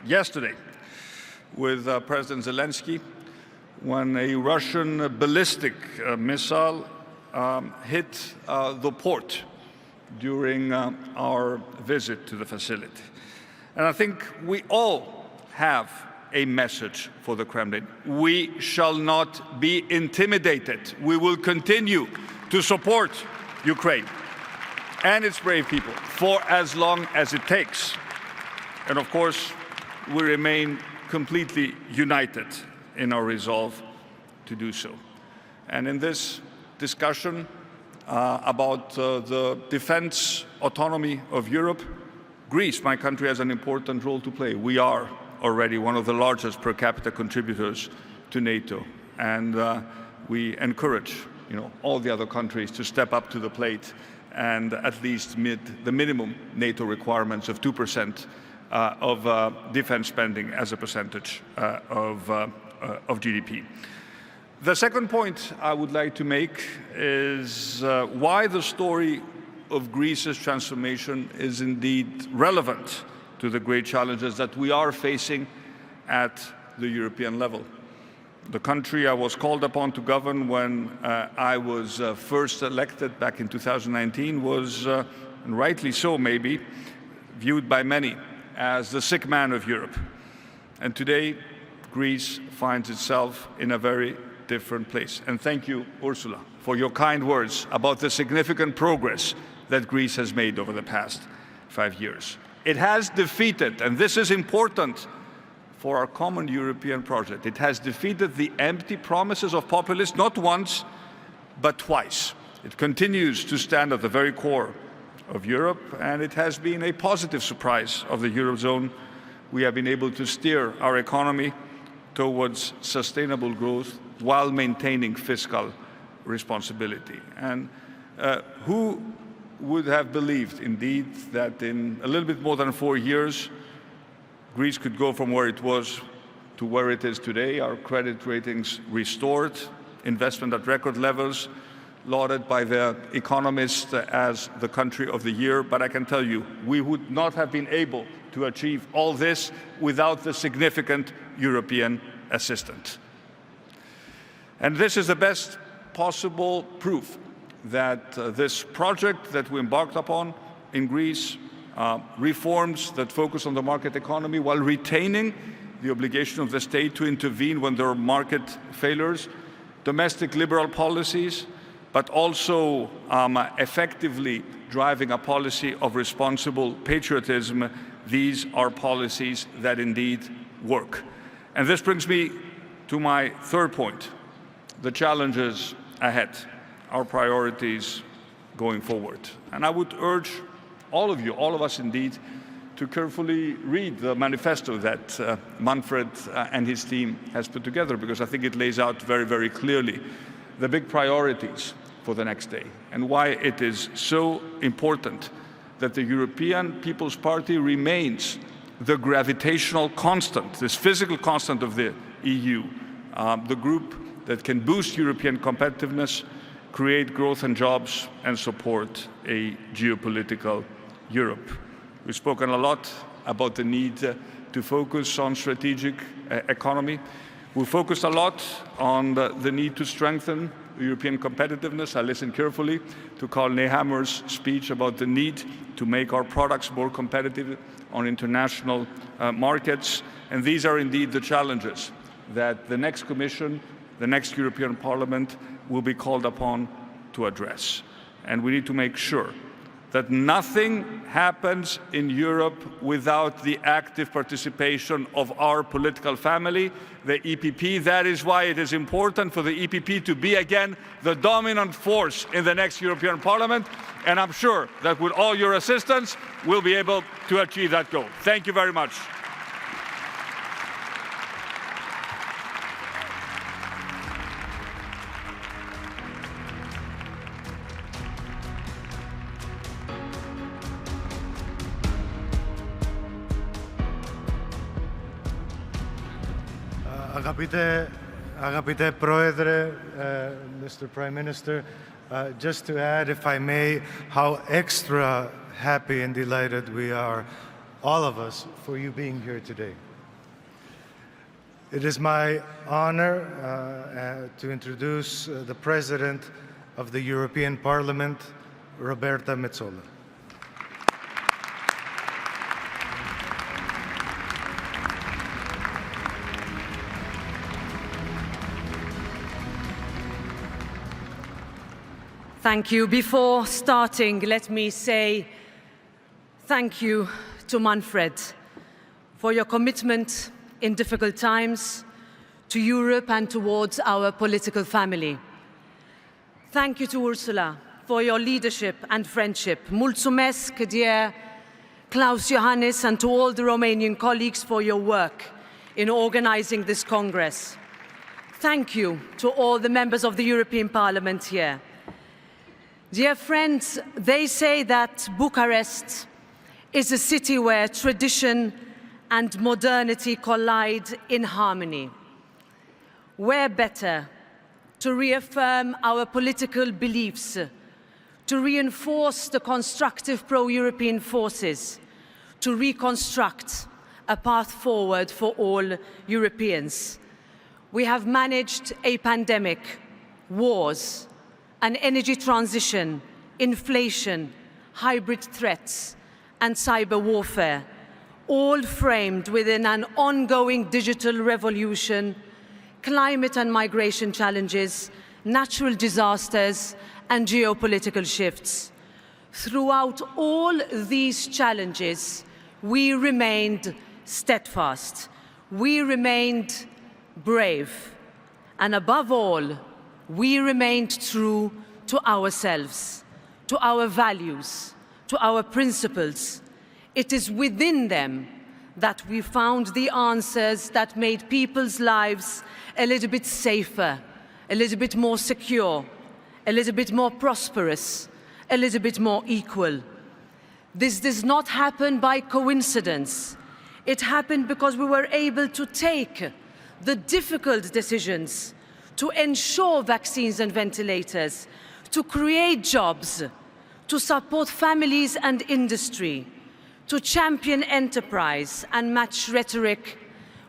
yesterday with President Zelensky when a Russian ballistic missile hit the port during our visit to the facility. And I think we all have a message for the Kremlin. We shall not be intimidated. We will continue to support Ukraine and its brave people for as long as it takes. And of course, we remain completely united in our resolve to do so. And in this discussion about the defense autonomy of Europe, Greece, my country, has an important role to play. We are already one of the largest per capita contributors to NATO, and we encourage all the other countries to step up to the plate and at least meet the minimum NATO requirements of 2% of defense spending as a percentage of GDP. The second point I would like to make is why the story of Greece's transformation is indeed relevant to the great challenges that we are facing at the European level. The country I was called upon to govern when I was first elected back in 2019 was, and rightly so maybe, viewed by many as the sick man of Europe. And today, Greece finds itself in a very different place. And thank you, Ursula, for your kind words about the significant progress that Greece has made over the past 5 years. It has defeated, and this is important for our common European project, it has defeated the empty promises of populists not once, but twice. It continues to stand at the very core of Europe, and it has been a positive surprise of the Eurozone. We have been able to steer our economy towards sustainable growth while maintaining fiscal responsibility. And who would have believed, indeed, that in a little bit more than 4 years, Greece could go from where it was to where it is today, our credit ratings restored, investment at record levels, lauded by the Economist as the country of the year. But I can tell you, we would not have been able to achieve all this without the significant European assistance. And this is the best possible proof that this project that we embarked upon in Greece, reforms that focus on the market economy while retaining the obligation of the state to intervene when there are market failures, domestic liberal policies, but also effectively driving a policy of responsible patriotism. These are policies that indeed work. And this brings me to my third point, the challenges ahead, our priorities going forward. And I would urge all of you, all of us indeed, to carefully read the manifesto that Manfred and his team has put together, because I think it lays out very, very clearly the big priorities for the next day and why it is so important that the European People's Party remains the gravitational constant, this physical constant of the EU, the group that can boost European competitiveness, create growth and jobs, and support a geopolitical Europe. We've spoken a lot about the need to focus on strategic economy. We focused a lot on the need to strengthen European competitiveness. I listened carefully to Karl Nehammer's speech about the need to make our products more competitive on international markets. And these are indeed the challenges that the next Commission, the next European Parliament will be called upon to address. And we need to make sure that nothing happens in Europe without the active participation of our political family, the EPP. That is why it is important for the EPP to be again the dominant force in the next European Parliament. And I'm sure that with all your assistance, we'll be able to achieve that goal. Thank you very much. Agapite Proedre, Mr. Prime Minister, just to add, if I may, how extra happy and delighted we are, all of us, for you being here today. It is my honor to introduce the President of the European Parliament, Roberta Metsola. Thank you. Before starting, let me say thank you to Manfred for your commitment in difficult times to Europe and towards our political family. Thank you to Ursula for your leadership and friendship. Mulțumesc, dear Klaus Iohannis, and to all the Romanian colleagues for your work in organizing this Congress. Thank you to all the members of the European Parliament here. Dear friends, they say that Bucharest is a city where tradition and modernity collide in harmony. Where better to reaffirm our political beliefs, to reinforce the constructive pro-European forces, to reconstruct a path forward for all Europeans. We have managed a pandemic, wars, an energy transition, inflation, hybrid threats, and cyber warfare, all framed within an ongoing digital revolution, climate and migration challenges, natural disasters, and geopolitical shifts. Throughout all these challenges, we remained steadfast, we remained brave, and above all, we remained true to ourselves, to our values, to our principles. It is within them that we found the answers that made people's lives a little bit safer, a little bit more secure, a little bit more prosperous, a little bit more equal. This does not happen by coincidence. It happened because we were able to take the difficult decisions to ensure vaccines and ventilators, to create jobs, to support families and industry, to champion enterprise and match rhetoric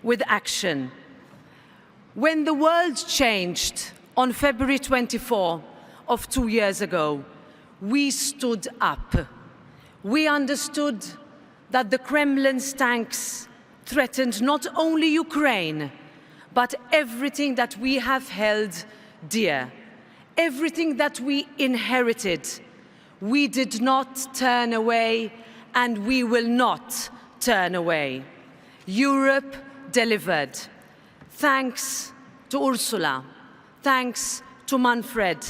with action. When the world changed on February 24 of 2 years ago, we stood up. We understood that the Kremlin's tanks threatened not only Ukraine, but everything that we have held dear, everything that we inherited. We did not turn away, and we will not turn away. Europe delivered. Thanks to Ursula, thanks to Manfred,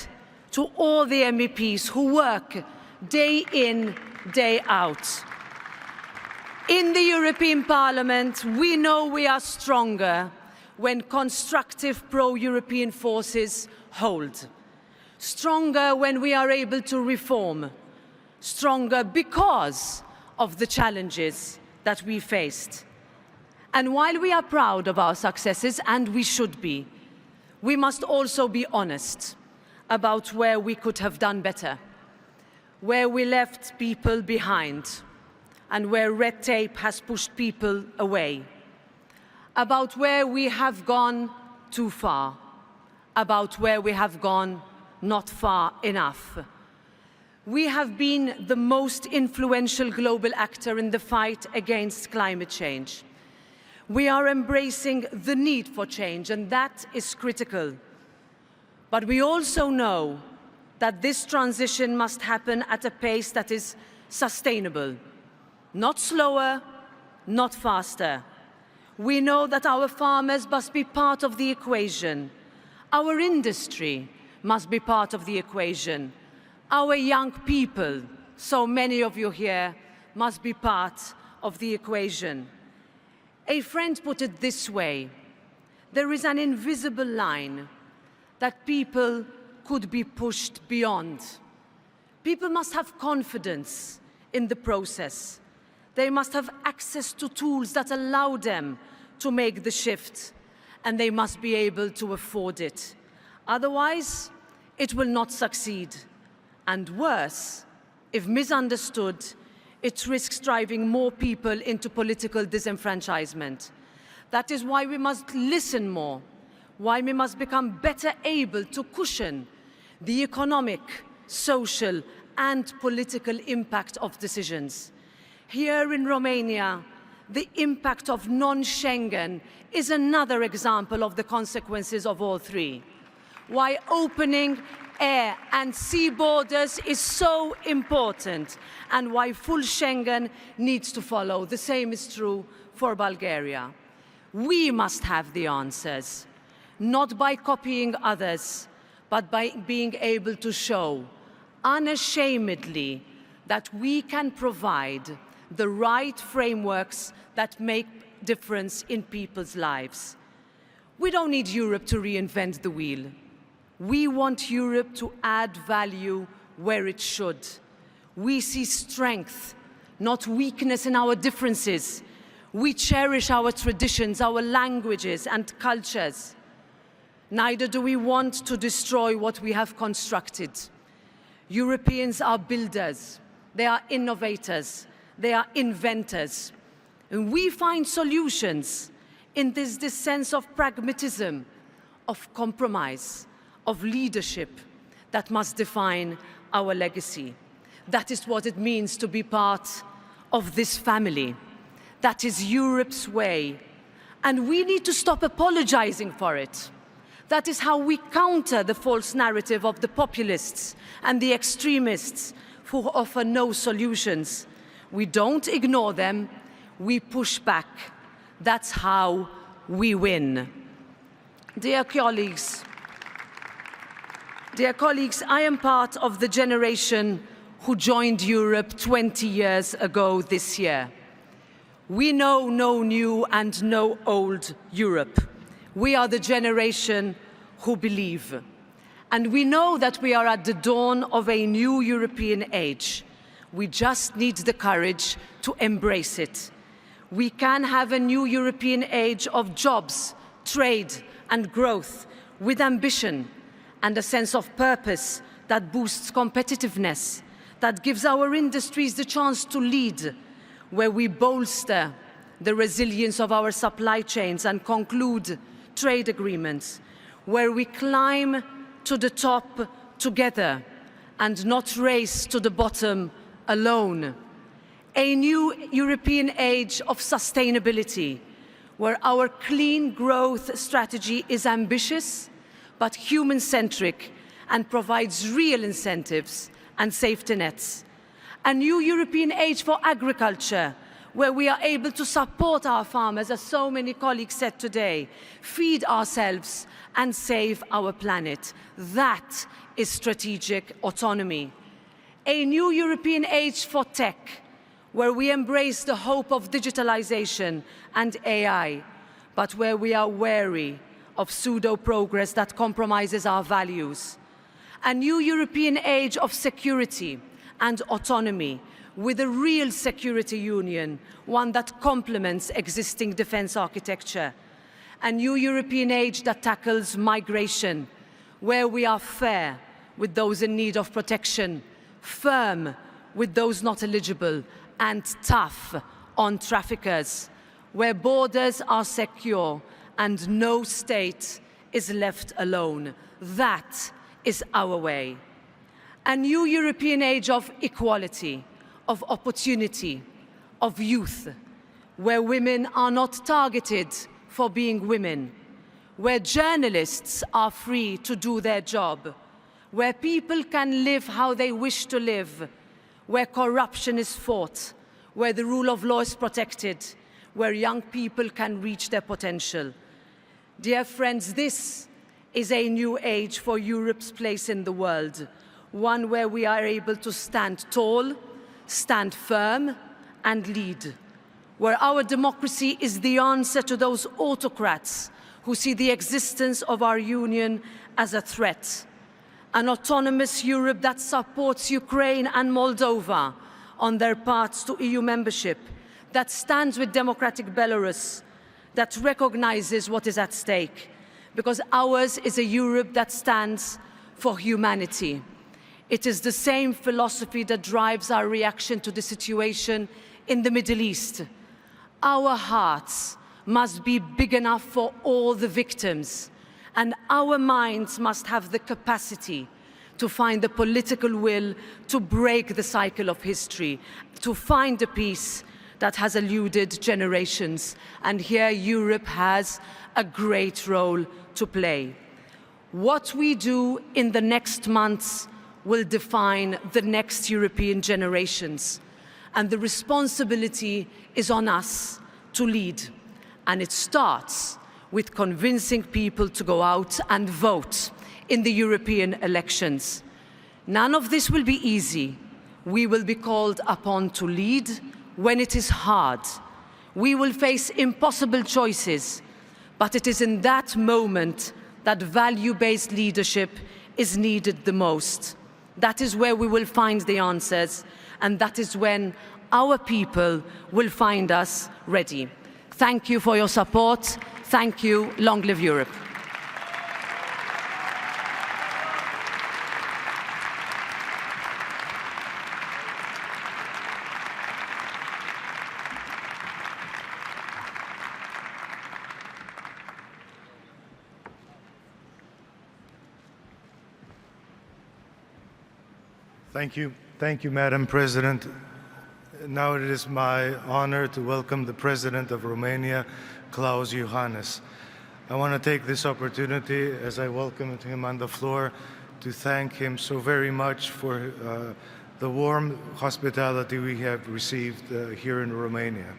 to all the MEPs who work day in, day out. In the European Parliament, we know we are stronger when constructive pro-European forces hold. Stronger when we are able to reform. Stronger because of the challenges that we faced. And while we are proud of our successes, and we should be, we must also be honest about where we could have done better, where we left people behind, and where red tape has pushed people away, about where we have gone too far, about where we have gone not far enough. We have been the most influential global actor in the fight against climate change. We are embracing the need for change, and that is critical. But we also know that this transition must happen at a pace that is sustainable, not slower, not faster. We know that our farmers must be part of the equation. Our industry must be part of the equation. Our young people, so many of you here, must be part of the equation. A friend put it this way: there is an invisible line that people could be pushed beyond. People must have confidence in the process. They must have access to tools that allow them to make the shift, and they must be able to afford it. Otherwise, it will not succeed. And worse, if misunderstood, it risks driving more people into political disenfranchisement. That is why we must listen more, why we must become better able to cushion the economic, social, and political impact of decisions. Here in Romania, the impact of non-Schengen is another example of the consequences of all three. Why opening air and sea borders is so important, and why full Schengen needs to follow. The same is true for Bulgaria. We must have the answers, not by copying others, but by being able to show unashamedly that we can provide the right frameworks that make difference in people's lives. We don't need Europe to reinvent the wheel. We want Europe to add value where it should. We see strength, not weakness in our differences. We cherish our traditions, our languages and cultures. Neither do we want to destroy what we have constructed. Europeans are builders, they are innovators, they are inventors. And we find solutions in this sense of pragmatism, of compromise, of leadership that must define our legacy. That is what it means to be part of this family. That is Europe's way. And we need to stop apologizing for it. That is how we counter the false narrative of the populists and the extremists who offer no solutions. We don't ignore them, we push back. That's how we win. Dear colleagues, I am part of the generation who joined Europe 20 years ago this year. We know no new and no old Europe. We are the generation who believe. And we know that we are at the dawn of a new European age. We just need the courage to embrace it. We can have a new European age of jobs, trade and growth, with ambition and a sense of purpose that boosts competitiveness, that gives our industries the chance to lead, where we bolster the resilience of our supply chains and conclude trade agreements, where we climb to the top together and not race to the bottom alone. A new European age of sustainability, where our clean growth strategy is ambitious but human-centric and provides real incentives and safety nets. A new European age for agriculture, where we are able to support our farmers, as so many colleagues said today, feed ourselves and save our planet. That is strategic autonomy. A new European age for tech, where we embrace the hope of digitalization and AI, but where we are wary of pseudo-progress that compromises our values. A new European age of security and autonomy, with a real security union, one that complements existing defense architecture. A new European age that tackles migration, where we are fair with those in need of protection, firm with those not eligible, and tough on traffickers, where borders are secure and no state is left alone. That is our way. A new European age of equality, of opportunity, of youth, where women are not targeted for being women, where journalists are free to do their job, where people can live how they wish to live, where corruption is fought, where the rule of law is protected, where young people can reach their potential. Dear friends, this is a new age for Europe's place in the world, one where we are able to stand tall, stand firm, and lead, where our democracy is the answer to those autocrats who see the existence of our union as a threat. An autonomous Europe that supports Ukraine and Moldova on their paths to EU membership, that stands with democratic Belarus, that recognizes what is at stake, because ours is a Europe that stands for humanity. It is the same philosophy that drives our reaction to the situation in the Middle East. Our hearts must be big enough for all the victims, and our minds must have the capacity to find the political will to break the cycle of history, to find a peace that has eluded generations. And here Europe has a great role to play. What we do in the next months will define the next European generations. And the responsibility is on us to lead. And it starts with convincing people to go out and vote in the European elections. None of this will be easy. We will be called upon to lead when it is hard. We will face impossible choices, but it is in that moment that value-based leadership is needed the most. That is where we will find the answers, and that is when our people will find us ready. Thank you for your support. Thank you. Long live Europe. Thank you, Madam President. Now it is my honor to welcome the President of Romania, Klaus Iohannis. I want to take this opportunity, as I welcome him on the floor, to thank him so very much for the warm hospitality we have received here in Romania.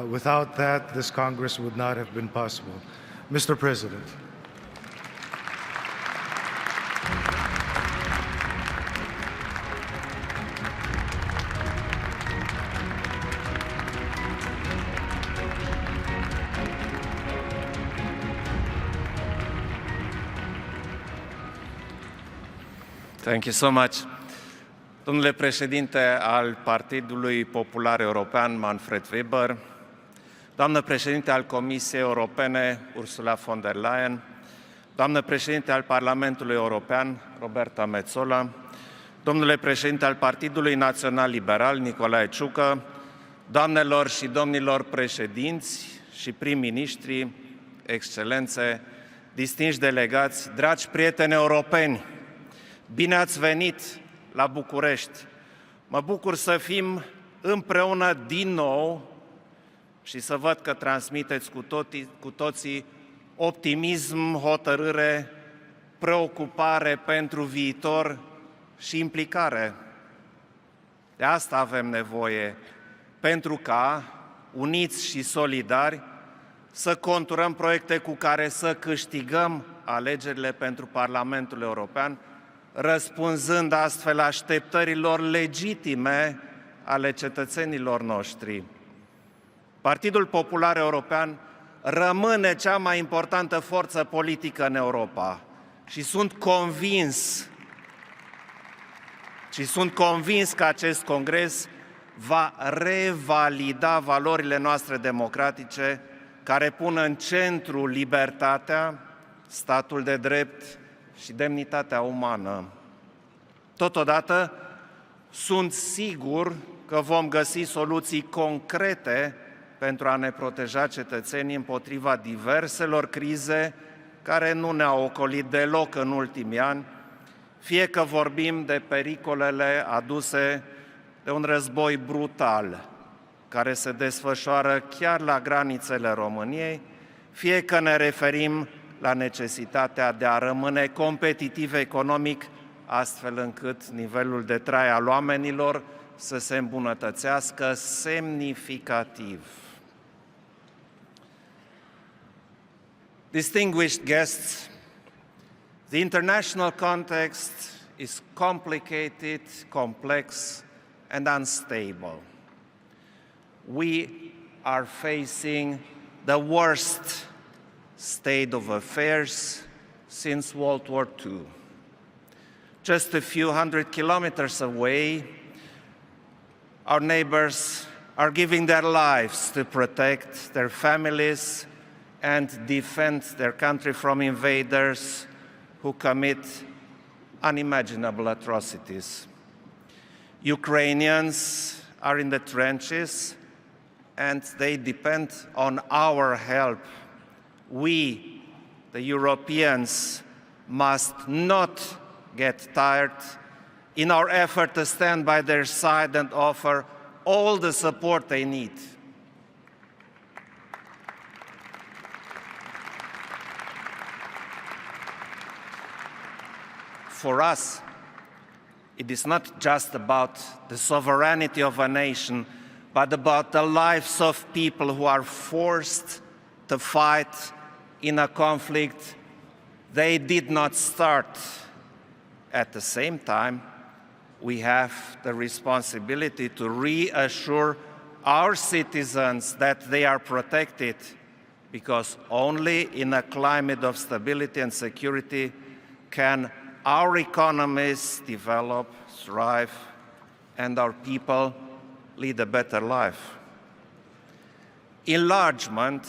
Without that, this Congress would not have been possible. Mr. President. Thank you so much. Domnule președinte al Partidului Popular European, Manfred Weber, doamnă președinte al Comisiei Europene, Ursula von der Leyen, doamnă președinte al Parlamentului European, Roberta Metsola, domnule președinte al Partidului Național Liberal, Nicolae Ciucă, doamnelor și domnilor președinți și prim-ministri, excelențe, distinși delegați, dragi prieteni europeni, bine ați venit la București. Mă bucur să fim împreună din nou și să văd că transmiteți cu toții optimism, hotărâre, preocupare pentru viitor și implicare. De asta avem nevoie, pentru ca, uniți și solidari, să conturăm proiecte cu care să câștigăm alegerile pentru Parlamentul European, răspunzând astfel așteptărilor legitime ale cetățenilor noștri. Partidul Popular European rămâne cea mai importantă forță politică în Europa și sunt convins că acest congres va revalida valorile noastre democratice care pun în centru libertatea, statul de drept și demnitatea umană. Totodată, sunt sigur că vom găsi soluții concrete pentru a ne proteja cetățenii împotriva diverselor crize care nu ne-au ocolit deloc în ultimii ani, fie că vorbim de pericolele aduse de un război brutal care se desfășoară chiar la granițele României, fie că ne referim la necesitatea de a rămâne competitiv economic, astfel încât nivelul de trai al oamenilor să se îmbunătățească semnificativ. Distinguished guests, the international context is complicated, complex, and unstable. We are facing the worst state of affairs since World War II. Just a few hundred kilometers away, our neighbors are giving their lives to protect their families and defend their country from invaders who commit unimaginable atrocities. Ukrainians are in the trenches and they depend on our help. We, the Europeans, must not get tired in our effort to stand by their side and offer all the support they need. For us, it is not just about the sovereignty of a nation, but about the lives of people who are forced to fight in a conflict they did not start. At the same time, we have the responsibility to reassure our citizens that they are protected, because only in a climate of stability and security can our economies develop, thrive, and our people lead a better life. Enlargement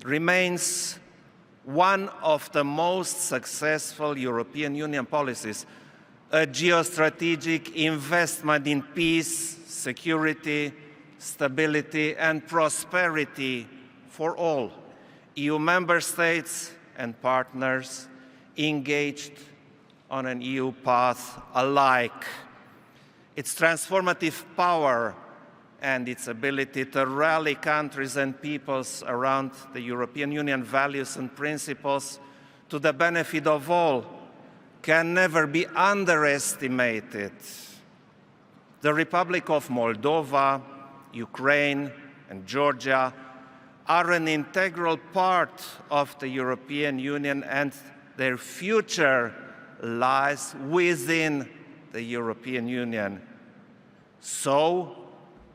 remains one of the most successful European Union policies, a geostrategic investment in peace, security, stability, and prosperity for all EU member states and partners engaged on an EU path alike. Its transformative power and its ability to rally countries and peoples around the European Union values and principles to the benefit of all can never be underestimated. The Republic of Moldova, Ukraine, and Georgia are an integral part of the European Union, and their future lies within the European Union. So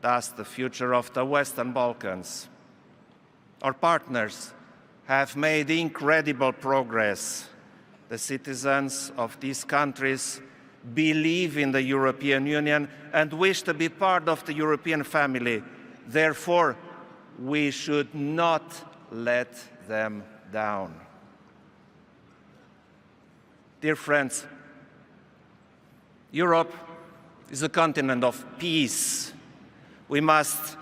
does the future of the Western Balkans. Our partners have made incredible progress the citizens of these countries believe in the European Union and wish to be part of the European family. Therefore, we should not let them down. Dear friends, Europe is a continent of peace. We must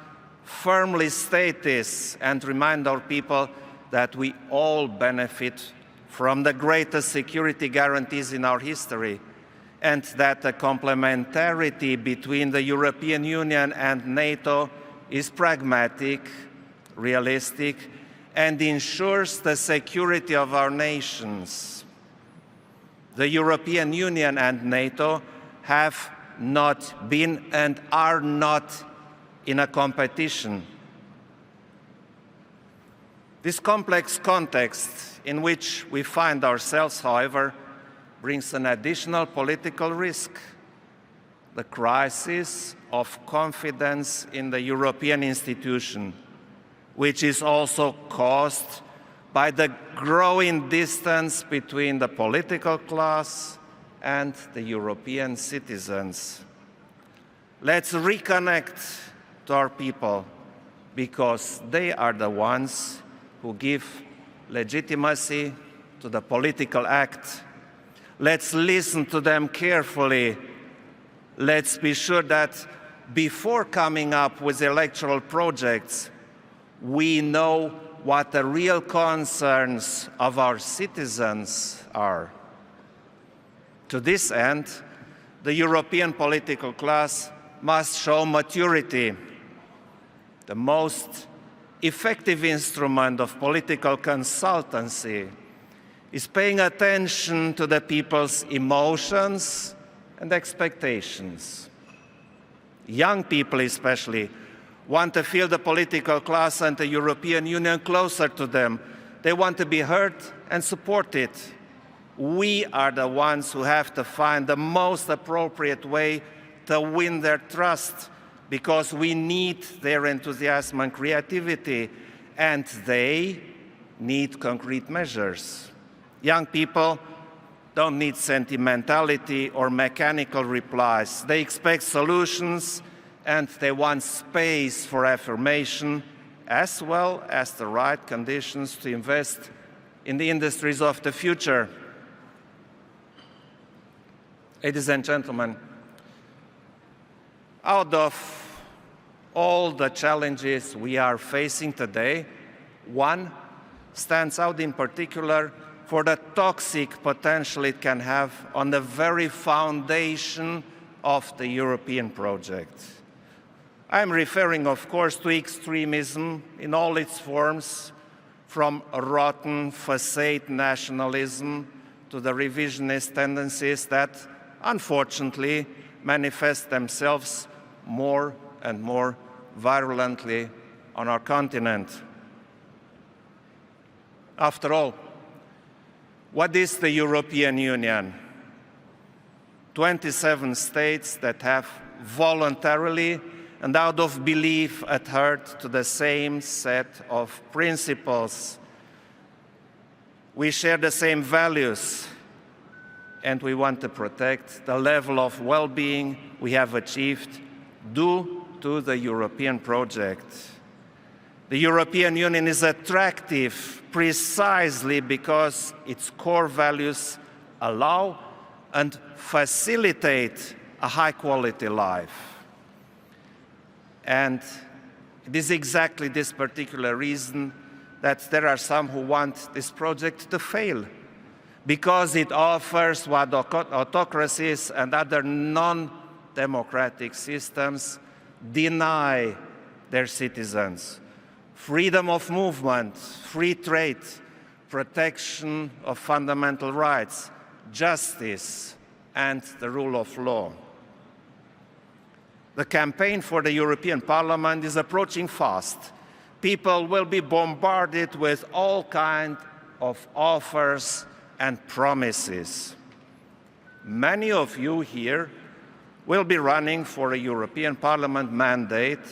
firmly state this and remind our people that we all benefit from the greatest security guarantees in our history, and that the complementarity between the European Union and NATO is pragmatic, realistic, and ensures the security of our nations. The European Union and NATO have not been and are not in a competition. This complex context in which we find ourselves, however, brings an additional political risk: the crisis of confidence in the European institution, which is also caused by the growing distance between the political class and the European citizens. Let's reconnect to our people, because they are the ones who give legitimacy to the political act. Let's listen to them carefully. Let's be sure that before coming up with electoral projects, we know what the real concerns of our citizens are. To this end, the European political class must show maturity. The most effective instrument of political consultancy is paying attention to the people's emotions and expectations. Young people especially want to feel the political class and the European Union closer to them. They want to be heard and supported. We are the ones who have to find the most appropriate way to win their trust, because we need their enthusiasm and creativity, and they need concrete measures. Young people don't need sentimentality or mechanical replies. They expect solutions, and they want space for affirmation, as well as the right conditions to invest in the industries of the future. Ladies and gentlemen, out of all the challenges we are facing today, one stands out in particular for the toxic potential it can have on the very foundation of the European project. I'm referring, of course, to extremism in all its forms, from rotten facade nationalism to the revisionist tendencies that, unfortunately, manifest themselves more and more virulently on our continent. After all, what is the European Union? 27 states that have voluntarily and out of belief adhered to the same set of principles. We share the same values, and we want to protect the level of well-being we have achieved due to the European project. The European Union is attractive precisely because its core values allow and facilitate a high-quality life. And it is exactly this particular reason that there are some who want this project to fail, because it offers what autocracies and other non-democratic systems deny their citizens: freedom of movement, free trade, protection of fundamental rights, justice, and the rule of law. The campaign for the European Parliament is approaching fast. People will be bombarded with all kinds of offers and promises. Many of you here will be running for a European Parliament mandate,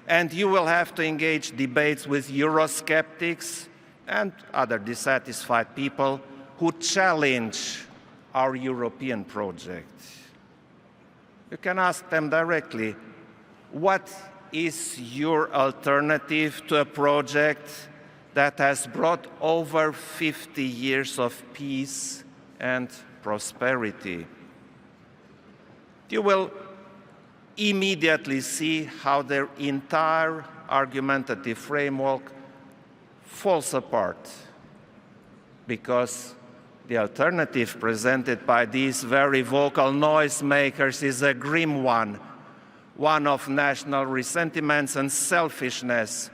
and you will have to engage debates with Eurosceptics and other dissatisfied people who challenge our European project. You can ask them directly, what is your alternative to a project that has brought over 50 years of peace and prosperity? You will immediately see how their entire argumentative framework falls apart, because the alternative presented by these very vocal noisemakers is a grim one of national ressentiments and selfishness,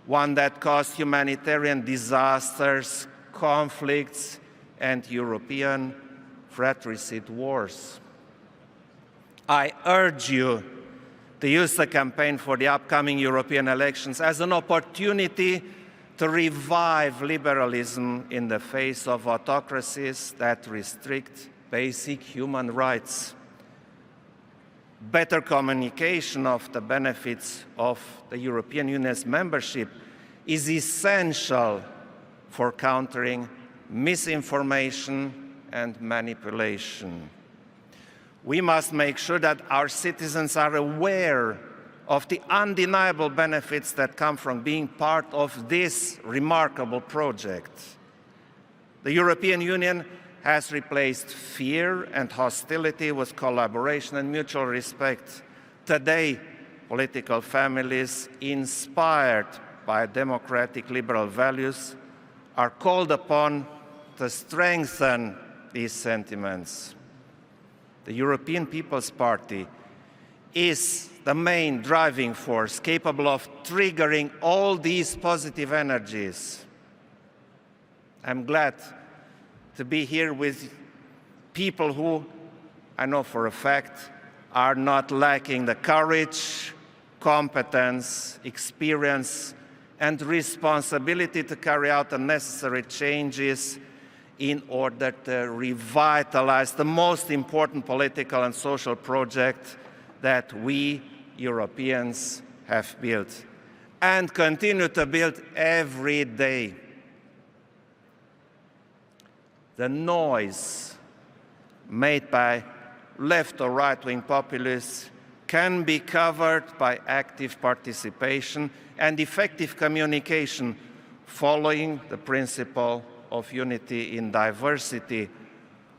one that caused humanitarian disasters, conflicts, and European fratricide wars. I urge you to use the campaign for the upcoming European elections as an opportunity to revive liberalism in the face of autocracies that restrict basic human rights. Better communication of the benefits of the European Union's membership is essential for countering misinformation and manipulation. We must make sure that our citizens are aware of the undeniable benefits that come from being part of this remarkable project. The European Union has replaced fear and hostility with collaboration and mutual respect. Today, political families inspired by democratic liberal values are called upon to strengthen these sentiments. The European People's Party is the main driving force capable of triggering all these positive energies. I'm glad to be here with people who, I know for a fact, are not lacking the courage, competence, experience, and responsibility to carry out the necessary changes in order to revitalize the most important political and social project that we Europeans have built and continue to build every day. The noise made by left or right-wing populists can be covered by active participation and effective communication following the principle of unity in diversity,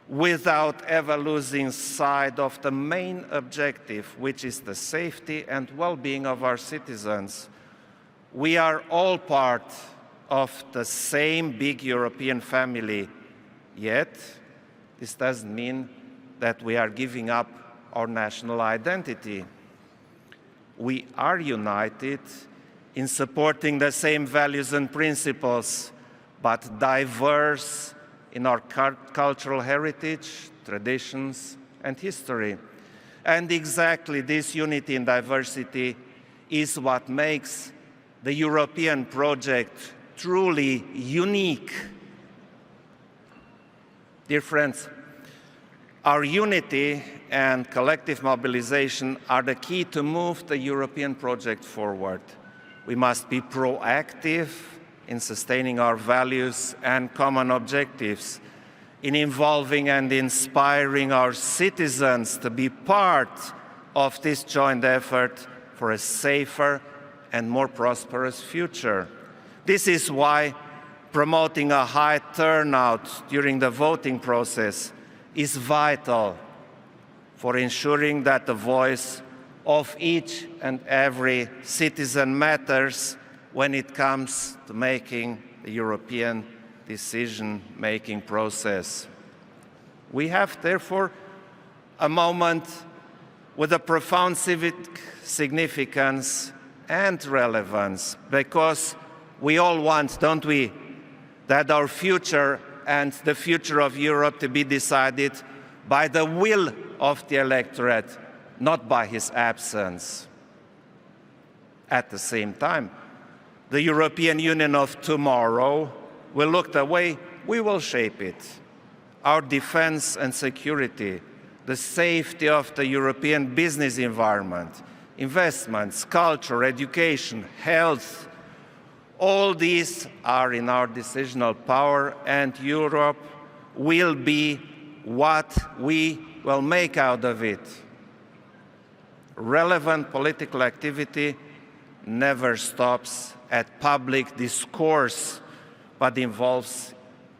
without ever losing sight of the main objective, which is the safety and well-being of our citizens. We are all part of the same big European family, yet this doesn't mean that we are giving up our national identity. We are united in supporting the same values and principles, but diverse in our cultural heritage, traditions, and history. And exactly this unity in diversity is what makes the European project truly unique. Dear friends, our unity and collective mobilization are the key to move the European project forward. We must be proactive in sustaining our values and common objectives, in involving and inspiring our citizens to be part of this joint effort for a safer and more prosperous future. This is why promoting a high turnout during the voting process is vital for ensuring that the voice of each and every citizen matters when it comes to making the European decision-making process. We have, therefore, a moment with a profound civic significance and relevance, because we all want, don't we, that our future and the future of Europe to be decided by the will of the electorate, not by his absence. At the same time, the European Union of tomorrow will look the way we will shape it. Our defense and security, the safety of the European business environment, investments, culture, education, health, all these are in our decisional power, and Europe will be what we will make out of it. Relevant political activity never stops at public discourse, but involves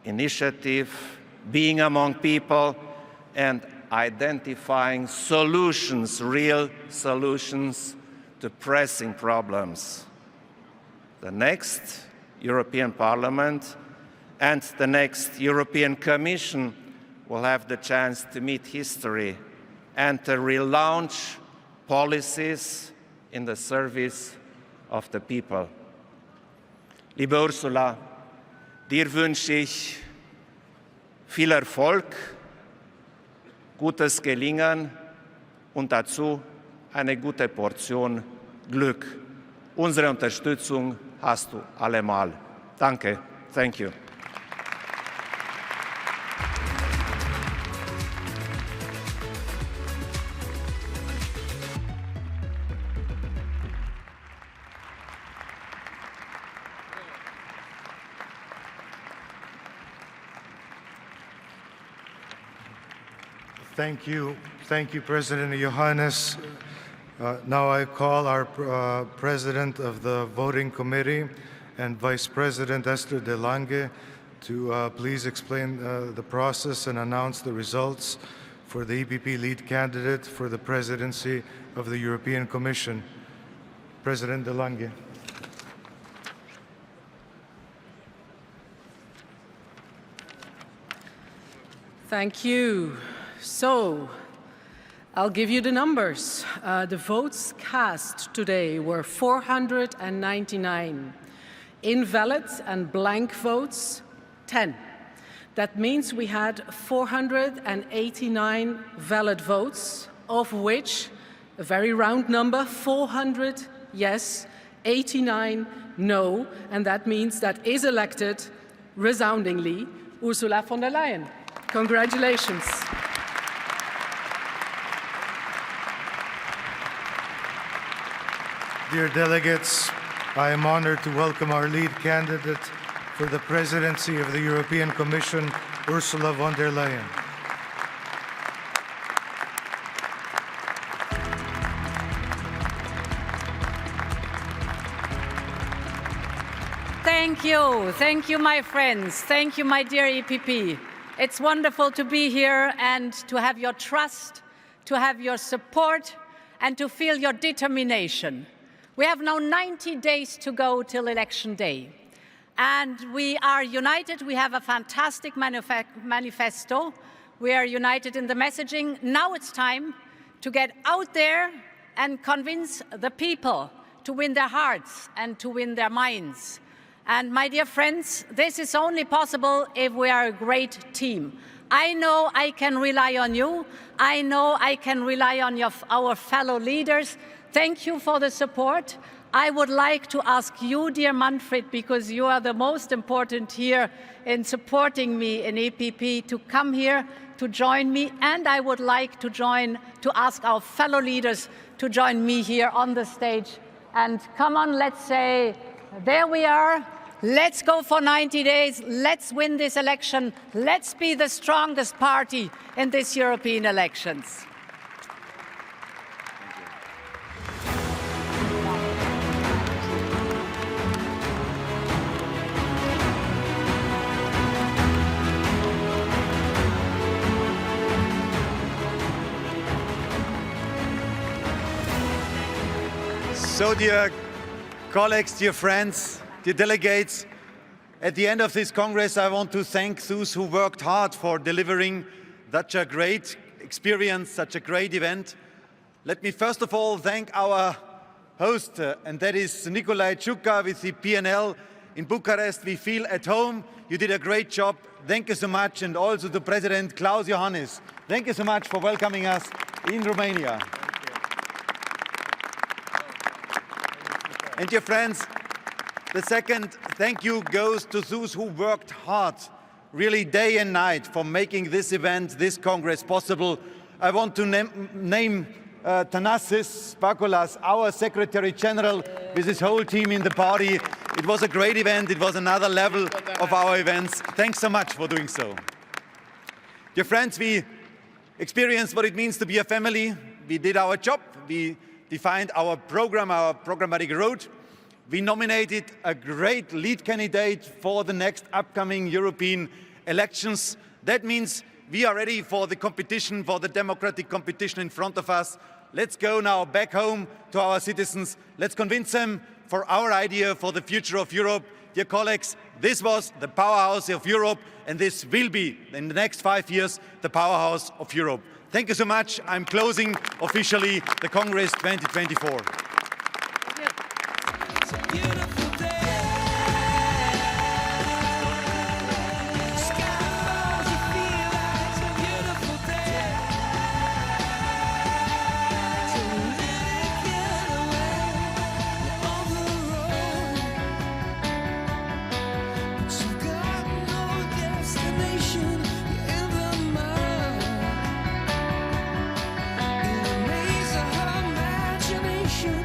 initiative, being among people, and identifying solutions, real solutions to pressing problems. The next European Parliament and the next European Commission will have the chance to meet history and to relaunch policies in the service of the people. Liebe Ursula, dir wünsche ich viel Erfolg, gutes Gelingen und dazu eine gute Portion Glück. Unsere Unterstützung hast du allemal. Danke. Thank you. Thank you, President Iohannis. Now I call our President of the Voting Committee and Vice President Esther de Lange to please explain the process and announce the results for the EPP lead candidate for the presidency of the European Commission. President de Lange. Thank you. So, I'll give you the numbers. The votes cast today were 499. Invalid and blank votes, 10. That means we had 489 valid votes, of which a very round number, 400 yes, 89 no, and that means that is elected resoundingly Ursula von der Leyen. Congratulations. Dear delegates, I am honored to welcome our lead candidate for the presidency of the European Commission, Ursula von der Leyen. Thank you, my friends. Thank you, my dear EPP. It's wonderful to be here and to have your trust, to have your support, and to feel your determination. We have now 90 days to go till election day. And we are united. We have a fantastic manifesto. We are united in the messaging. Now it's time to get out there and convince the people to win their hearts and to win their minds. And my dear friends, this is only possible if we are a great team. I know I can rely on you. I know I can rely on our fellow leaders. Thank you for the support. I would like to ask you, dear Manfred, because you are the most important here in supporting me in EPP, to come here to join me. And I would like to ask our fellow leaders to join me here on the stage. And come on, let's say, there we are. Let's go for 90 days. Let's win this election. Let's be the strongest party in these European elections. So, dear colleagues, dear friends, dear delegates, at the end of this Congress, I want to thank those who worked hard for delivering such a great experience, such a great event. Let me first of all thank our host, and that is Nikolai Chuka with the PNL in Bucharest. We feel at home. You did a great job. Thank you so much. And also to President Klaus Iohannis. Thank you so much for welcoming us in Romania. And dear friends, the second thank you goes to those who worked hard, really day and night, for making this event, this Congress possible. I want to name Thanasis Bakoulas, our Secretary General, with his whole team in the party. It was a great event. It was another level of our events. Thanks so much for doing so. Dear friends, we experienced what it means to be a family. We did our job. We defined our program, our programmatic road. We nominated a great lead candidate for the next upcoming European elections. That means we are ready for the competition, for the democratic competition in front of us. Let's go now back home to our citizens. Let's convince them for our idea for the future of Europe. Dear colleagues, this was the powerhouse of Europe, and this will be, in the next 5 years, the powerhouse of Europe. Thank you so much. I'm closing officially the Congress 2024. Imagination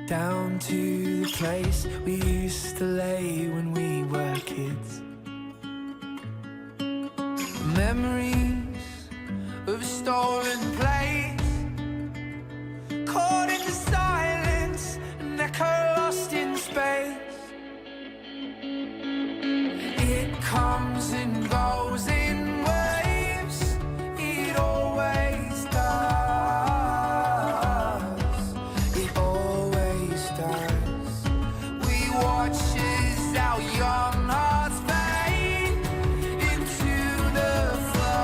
down to the place we used to lay when we were kids. Memories of a stolen place, caught in the silence, an echo lost in space. It comes and goes in waves, it always does, it always does. We watch as our young hearts fade into the flood.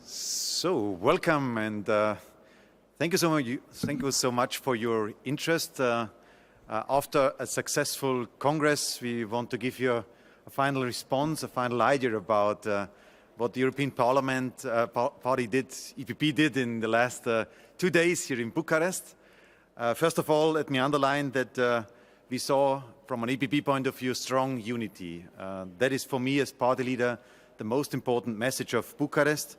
So, welcome and thank you so much. Thank you so much for your interest. After a successful Congress, we want to give you a final response, a final idea about what the European Parliament party did, EPP did in the last 2 days here in Bucharest. First of all, let me underline that we saw, from an EPP point of view, strong unity. That is, for me as party leader, the most important message of Bucharest.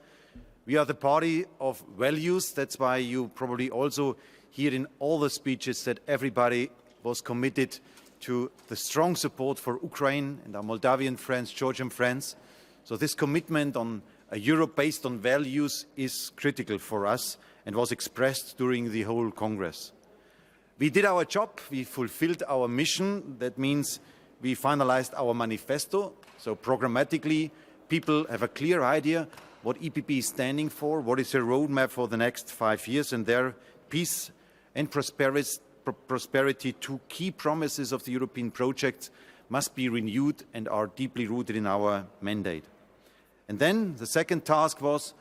We are the party of values. That's why you probably also hear in all the speeches that everybody was committed to the strong support for Ukraine and our Moldavian friends, Georgian friends. So this commitment on a Europe based on values is critical for us and was expressed during the whole Congress. We did our job. We fulfilled our mission. That means we finalized our manifesto. So programmatically, people have a clear idea what EPP is standing for, what is their roadmap for the next 5 years, and their peace and prosperity, two key promises of the European project, must be renewed and are deeply rooted in our mandate. And then the second task was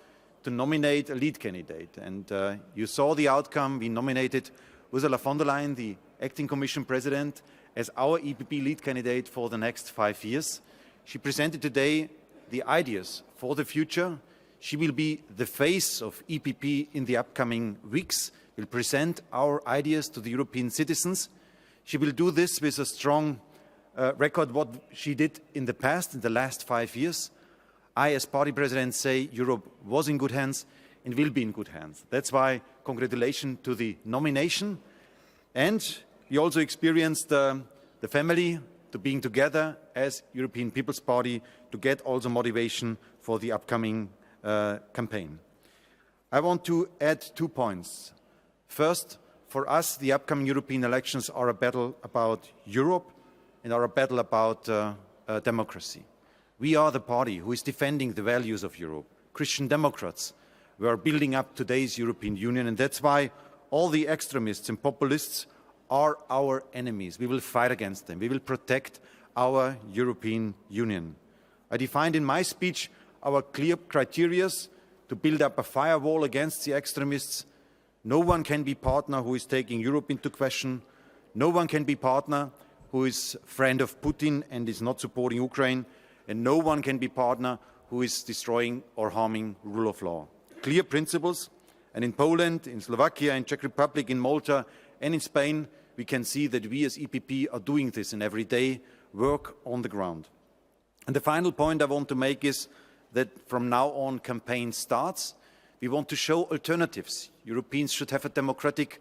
to nominate a lead candidate. And you saw the outcome. We nominated Ursula von der Leyen, the acting Commission President, as our EPP lead candidate for the next 5 years. She presented today the ideas for the future. She will be the face of EPP in the upcoming weeks, will present our ideas to the European citizens. She will do this with a strong record, what she did in the past, in the last 5 years. I, as party president, say Europe was in good hands and will be in good hands. That's why congratulations to the nomination. And we also experienced the family to being together as European People's Party to get also motivation for the upcoming campaign. I want to add 2 points. First, for us, the upcoming European elections are a battle about Europe and are a battle about democracy. We are the party who is defending the values of Europe. Christian Democrats, we are building up today's European Union, and that's why all the extremists and populists are our enemies. We will fight against them. We will protect our European Union. I defined in my speech our clear criteria to build up a firewall against the extremists. No one can be partner who is taking Europe into question. No one can be partner who is friend of Putin and is not supporting Ukraine. And no one can be partner who is destroying or harming rule of law. Clear principles. And in Poland, in Slovakia, in Czech Republic, in Malta and in Spain, we can see that we as EPP are doing this in everyday work on the ground. And the final point I want to make is that from now on campaign starts. We want to show alternatives. Europeans should have a democratic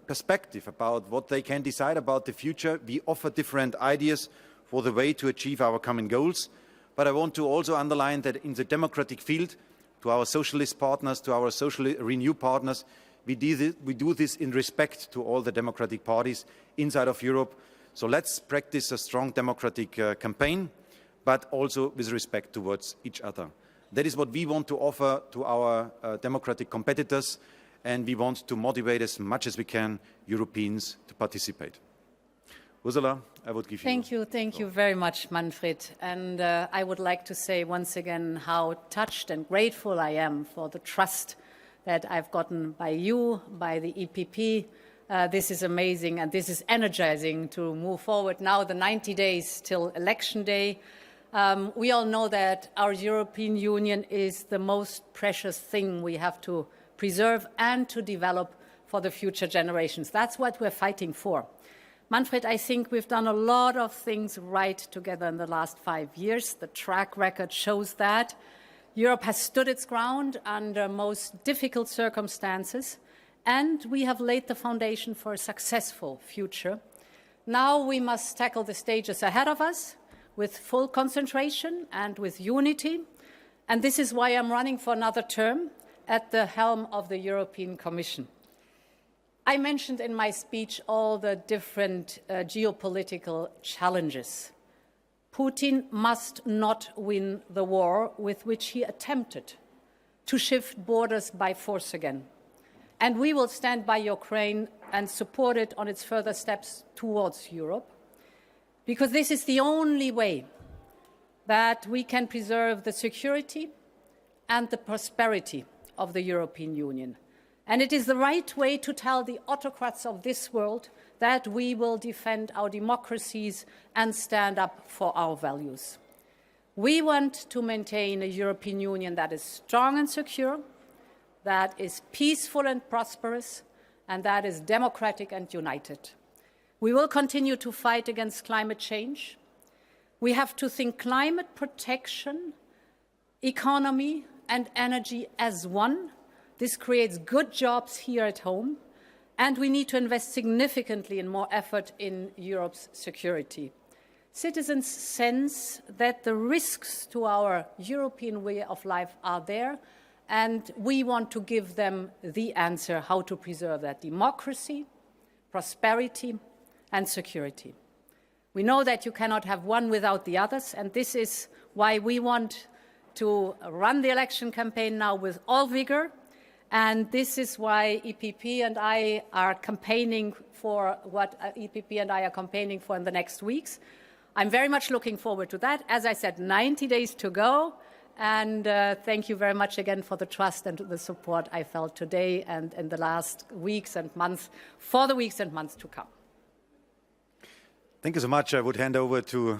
perspective about what they can decide about the future. We offer different ideas for the way to achieve our common goals. But I want to also underline that in the democratic field, to our socialist partners, to our social renew partners, we do this in respect to all the democratic parties inside of Europe. So let's practice a strong democratic campaign, but also with respect towards each other. That is what we want to offer to our democratic competitors, and we want to motivate as much as we can Europeans to participate. Ursula, I would give you. Thank you very much, Manfred. And I would like to say once again how touched and grateful I am for the trust that I've gotten by you, by the EPP. This is amazing and this is energizing to move forward now, the 90 days till election day. We all know that our European Union is the most precious thing we have to preserve and to develop for the future generations. That's what we're fighting for. Manfred, I think we've done a lot of things right together in the last 5 years. The track record shows that. Europe has stood its ground under most difficult circumstances, and we have laid the foundation for a successful future. Now we must tackle the stages ahead of us with full concentration and with unity. And this is why I'm running for another term at the helm of the European Commission. I mentioned in my speech all the different geopolitical challenges. Putin must not win the war with which he attempted to shift borders by force again. And we will stand by Ukraine and support it on its further steps towards Europe, because this is the only way that we can preserve the security and the prosperity of the European Union. And it is the right way to tell the autocrats of this world that we will defend our democracies and stand up for our values. We want to maintain a European Union that is strong and secure, that is peaceful and prosperous, and that is democratic and united. We will continue to fight against climate change. We have to think climate protection, economy, and energy as one. This creates good jobs here at home, and we need to invest significantly in more effort in Europe's security. Citizens sense that the risks to our European way of life are there, and we want to give them the answer how to preserve that democracy, prosperity, and security. We know that you cannot have one without the others, and this is why we want to run the election campaign now with all vigor. And this is why EPP and I are campaigning for what EPP and I are campaigning for in the next weeks. I'm very much looking forward to that. As I said, 90 days to go. And thank you very much again for the trust and the support I felt today and in the last weeks and months, for the weeks and months to come. Thank you so much. I would hand over to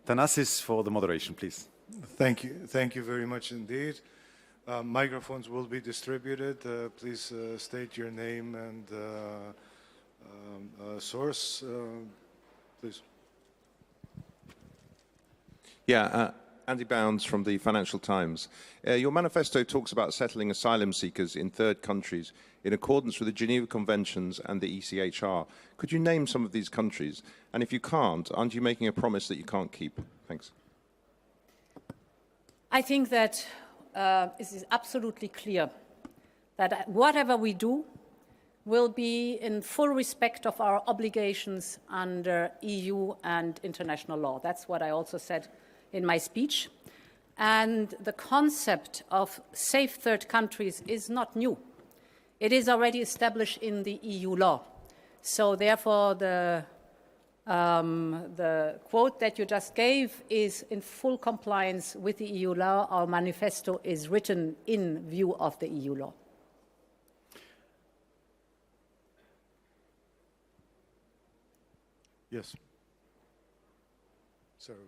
Thanasis for the moderation, please. Thank you. Thank you very much indeed. Microphones will be distributed. Please state your name and source, please. Yeah, Andy Bounds from the Financial Times. Your manifesto talks about settling asylum seekers in third countries in accordance with the Geneva Conventions and the ECHR. Could you name some of these countries? And if you can't, aren't you making a promise that you can't keep? Thanks. I think that it is absolutely clear that whatever we do will be in full respect of our obligations under EU and international law. That's what I also said in my speech. And the concept of safe third countries is not new. It is already established in the EU law. So therefore, the quote that you just gave is in full compliance with the EU law. Our manifesto is written in view of the EU law. Yes. Sorry.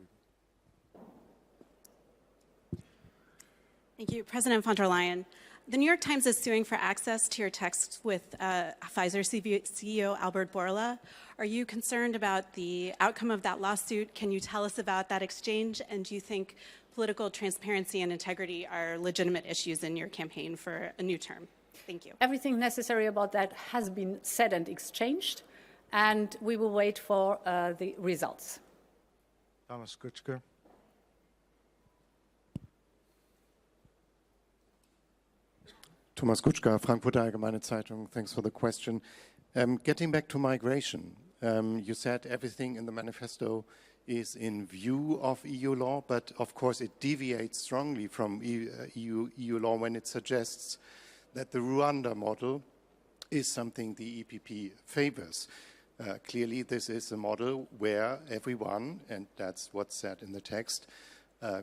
Thank you. President von der Leyen, the New York Times is suing for access to your texts with Pfizer CEO Albert Bourla. Are you concerned about the outcome of that lawsuit? Can you tell us about that exchange? And do you think political transparency and integrity are legitimate issues in your campaign for a new term? Thank you. Everything necessary about that has been said and exchanged, and we will wait for the results. Thomas Kutschker. Thomas Kutschka, Frankfurter Allgemeine Zeitung. Thanks for the question. Getting back to migration, you said everything in the manifesto is in view of EU law, but of course it deviates strongly from EU law when it suggests that the Rwanda model is something the EPP favors. Clearly, this is a model where everyone, and that's what's said in the text,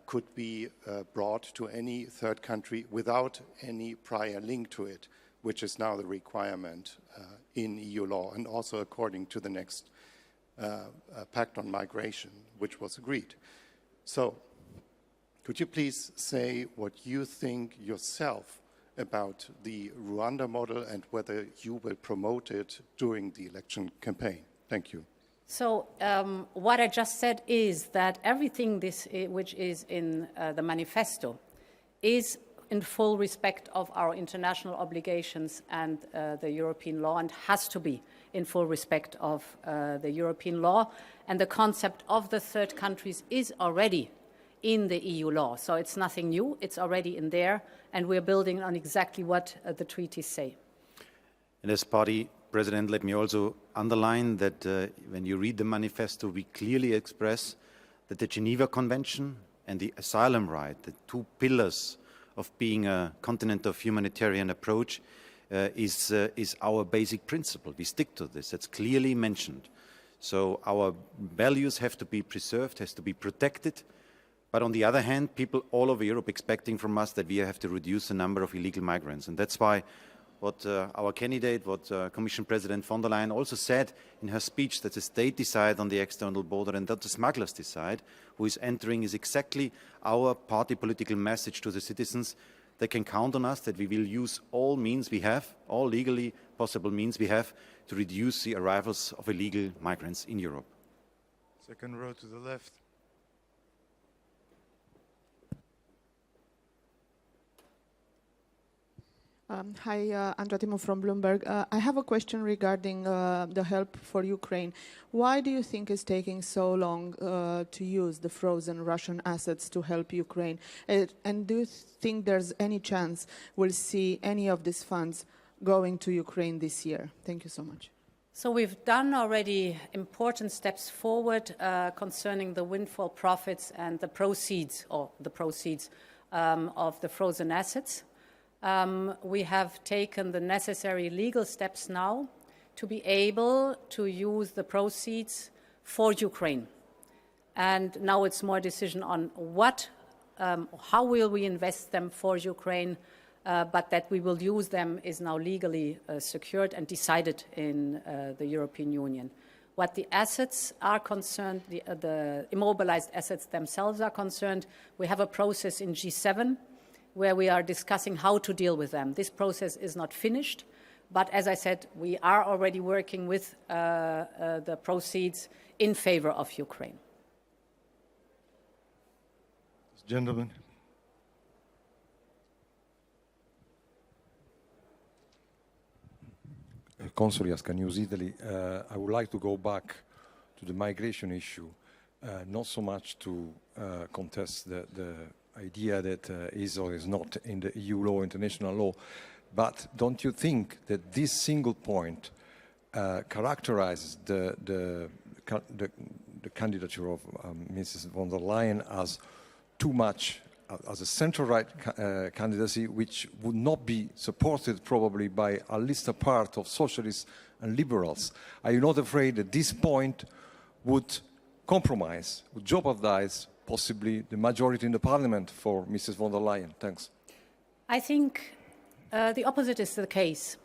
could be brought to any third country without any prior link to it, which is now the requirement in EU law and also according to the next Pact on Migration, which was agreed. So, could you please say what you think yourself about the Rwanda model and whether you will promote it during the election campaign? Thank you. So what I just said is that everything which is in the manifesto is in full respect of our international obligations and the European law, and has to be in full respect of the European law. And the concept of the third countries is already in the EU law. So it's nothing new, it's already in there, and we're building on exactly what the treaties say. And as party President, let me also underline that when you read the manifesto, we clearly express that the Geneva Convention and the asylum right, the two pillars of being a continent of humanitarian approach, is our basic principle. We stick to this. That's clearly mentioned. So our values have to be preserved, has to be protected, But on the other hand, people all over Europe expecting from us that we have to reduce the number of illegal migrants. And that's why what our candidate, what Commission President von der Leyen also said in her speech, that the state decide on the external border and that the smugglers decide who is entering, is exactly our party political message to the citizens. They can count on us that we will use all means we have, all legally possible means we have, to reduce the arrivals of illegal migrants in Europe. Second row to the left. Hi, Andra Timo from Bloomberg. I have a question regarding the help for Ukraine. Why do you think it's taking so long to use the frozen Russian assets to help Ukraine? And do you think there's any chance we'll see any of these funds going to Ukraine this year? Thank you so much. So we've done already important steps forward concerning the windfall profits and the proceeds, of the frozen assets. We have taken the necessary legal steps now to be able to use the proceeds for Ukraine. And now it's more decision on how will we invest them for Ukraine, but that we will use them is now legally secured and decided in the European Union. What the assets are concerned, the immobilized assets themselves are concerned, we have a process in G7 where we are discussing how to deal with them. This process is not finished, but as I said, we are already working with the proceeds in favor of Ukraine. This gentleman. Consoliaska, News Italy. I would like to go back to the migration issue, not so much to contest the idea that is or is not in the EU law, international law, but don't you think that this single point characterizes the candidature of Mrs. von der Leyen as too much, as a centre-right candidacy, which would not be supported probably by at least a part of socialists and liberals? Are you not afraid that this point would compromise, would jeopardize possibly the majority in the parliament for Mrs. von der Leyen? Thanks. I think the opposite is the case,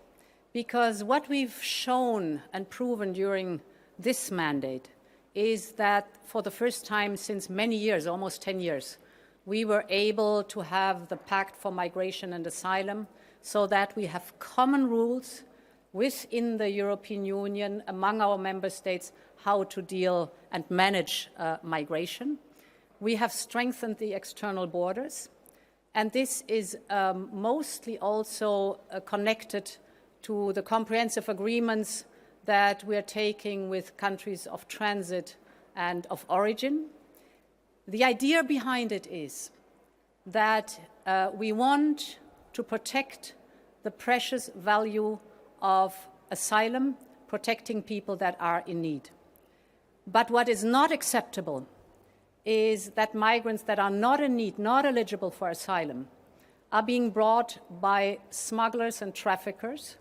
because what we've shown and proven during this mandate is that for the first time since many years, almost 10 years, we were able to have the Pact for Migration and Asylum so that we have common rules within the European Union, among our member states, how to deal and manage migration. We have strengthened the external borders, and this is mostly also connected to the comprehensive agreements that we are taking with countries of transit and of origin. The idea behind it is that we want to protect the precious value of asylum, protecting people that are in need. But what is not acceptable is that migrants that are not in need, not eligible for asylum, are being brought by smugglers and traffickers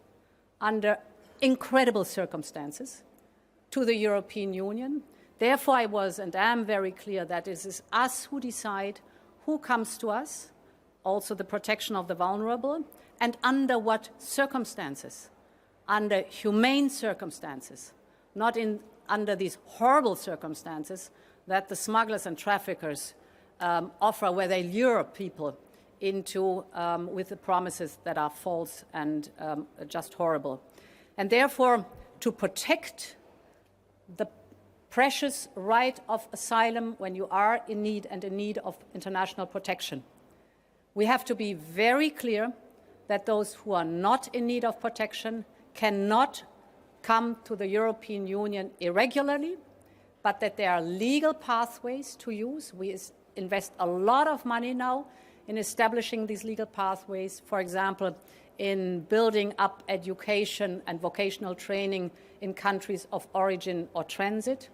under incredible circumstances to the European Union. Therefore, I was and am very clear that it is us who decide who comes to us, also the protection of the vulnerable, and under what circumstances, under humane circumstances, not under these horrible circumstances that the smugglers and traffickers offer, where they lure people into with the promises that are false and just horrible. And therefore, to protect the precious right of asylum when you are in need and in need of international protection, we have to be very clear that those who are not in need of protection cannot come to the European Union irregularly, but that there are legal pathways to use. We invest a lot of money now in establishing these legal pathways, for example, in building up education and vocational training in countries of origin or transit,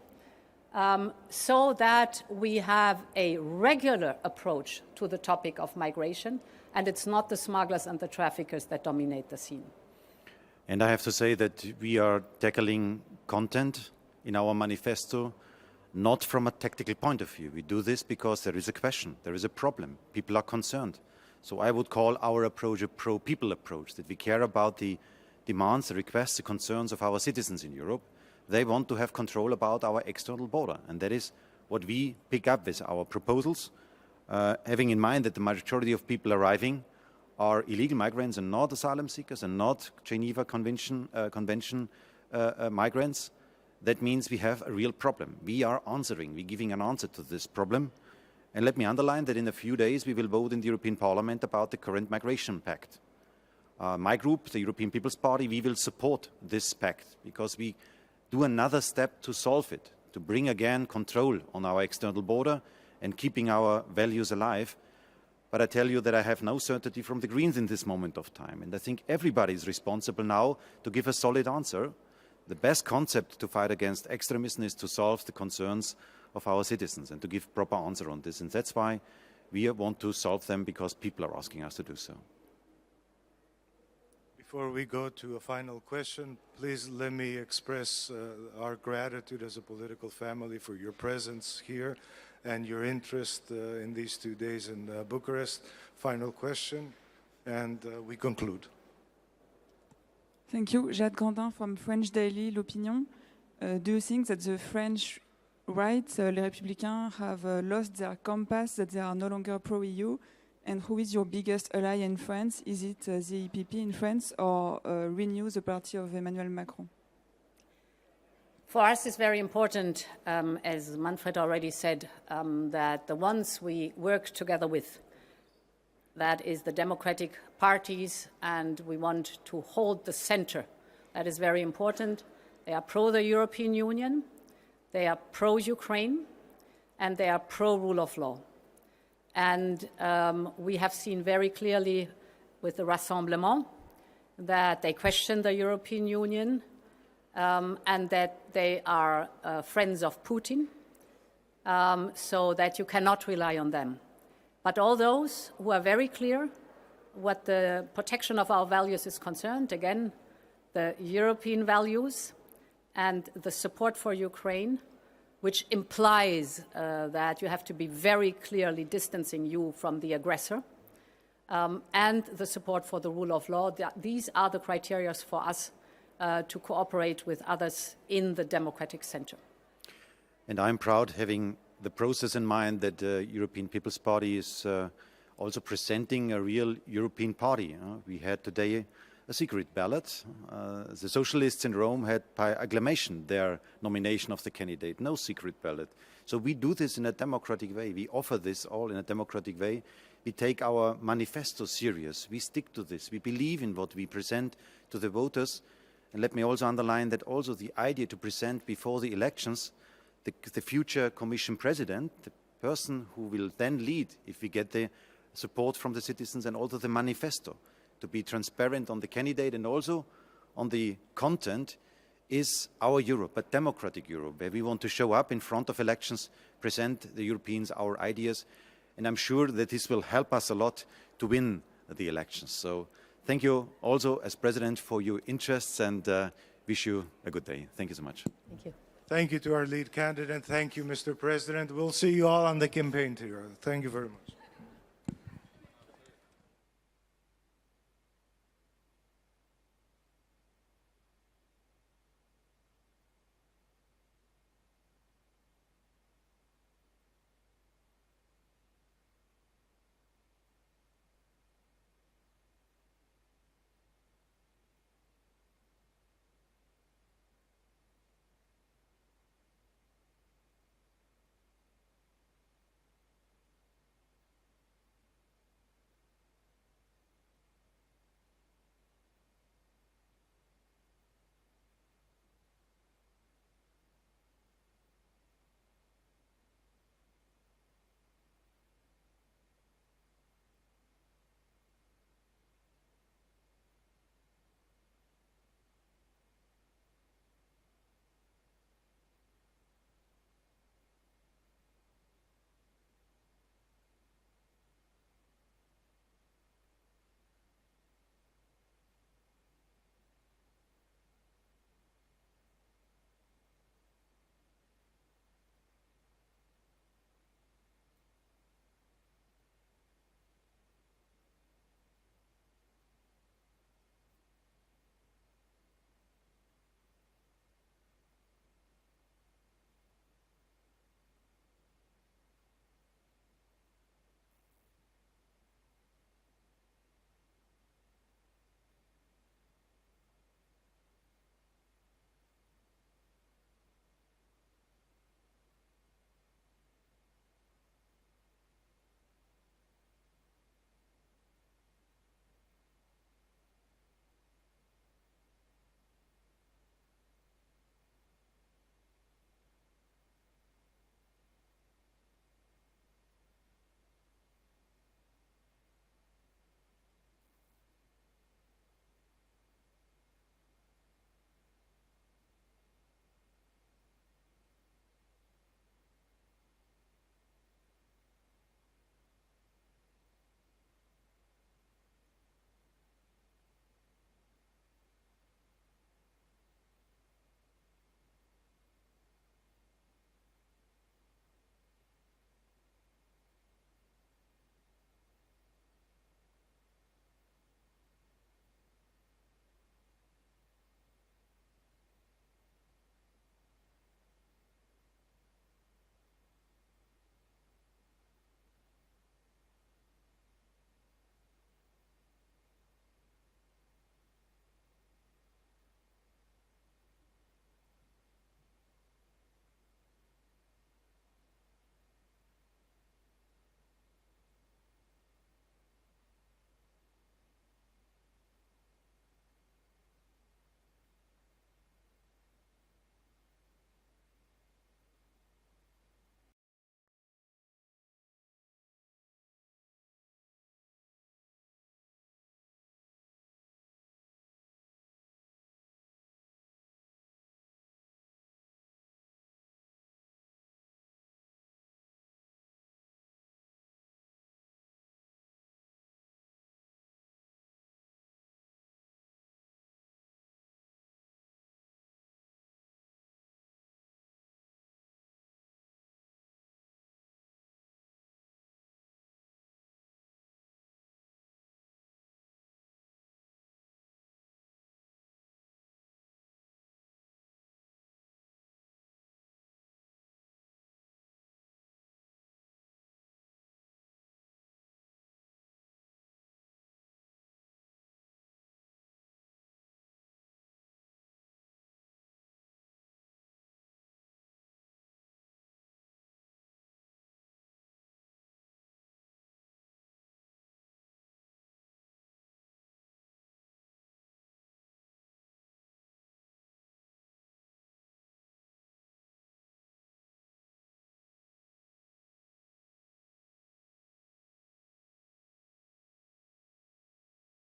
so that we have a regular approach to the topic of migration, and it's not the smugglers and the traffickers that dominate the scene. And I have to say that we are tackling content in our manifesto, not from a tactical point of view. We do this because there is a question, there is a problem, people are concerned. So I would call our approach a pro-people approach, that we care about the demands, the requests, the concerns of our citizens in Europe. They want to have control about our external border, and that is what we pick up with our proposals, having in mind that the majority of people arriving are illegal migrants and not asylum seekers and not Geneva Convention migrants. That means we have a real problem. We are answering, we're giving an answer to this problem. And let me underline that in a few days we will vote in the European Parliament about the current migration pact. My group, the European People's Party, we will support this pact because we do another step to solve it, to bring again control on our external border and keeping our values alive. But I tell you that I have no certainty from the Greens in this moment of time. And I think everybody is responsible now to give a solid answer. The best concept to fight against extremism is to solve the concerns of our citizens and to give proper answer on this. And that's why we want to solve them, because people are asking us to do so. Before we go to a final question, please let me express our gratitude as a political family for your presence here and your interest in these 2 days in Bucharest. Final question, and we conclude. Thank you. Jade Grandin from French Daily, L'Opinion. Do you think that the French right, les Républicains, have lost their compass, that they are no longer pro-EU? And who is your biggest ally in France? Is it the EPP in France or Renew, the party of Emmanuel Macron? For us, it's very important, as Manfred already said, that the ones we work together with, that is the democratic parties, and we want to hold the center. That is very important. They are pro the European Union, they are pro-Ukraine, and they are pro-rule of law. And we have seen very clearly with the Rassemblement that they question the European Union and that they are friends of Putin, so that you cannot rely on them. But all those who are very clear what the protection of our values is concerned, again, the European values and the support for Ukraine, which implies that you have to be very clearly distancing you from the aggressor, and the support for the rule of law. These are the criteria for us to cooperate with others in the democratic center. And I'm proud, having the process in mind, that the European People's Party is also presenting a real European party. We had today a secret ballot. The socialists in Rome had by acclamation their nomination of the candidate, no secret ballot. So we do this in a democratic way. We offer this all in a democratic way. We take our manifesto serious. We stick to this. We believe in what we present to the voters. And let me also underline that also the idea to present before the elections the future Commission President, the person who will then lead if we get the support from the citizens, and also the manifesto, to be transparent on the candidate and also on the content, is our Europe, a democratic Europe, where we want to show up in front of elections, present the Europeans our ideas, and I'm sure that this will help us a lot to win the elections. So thank you also as President for your interests, and wish you a good day. Thank you so much. Thank you. Thank you to our lead candidate. Thank you, Mr. President. We'll see you all on the campaign together. Thank you very much.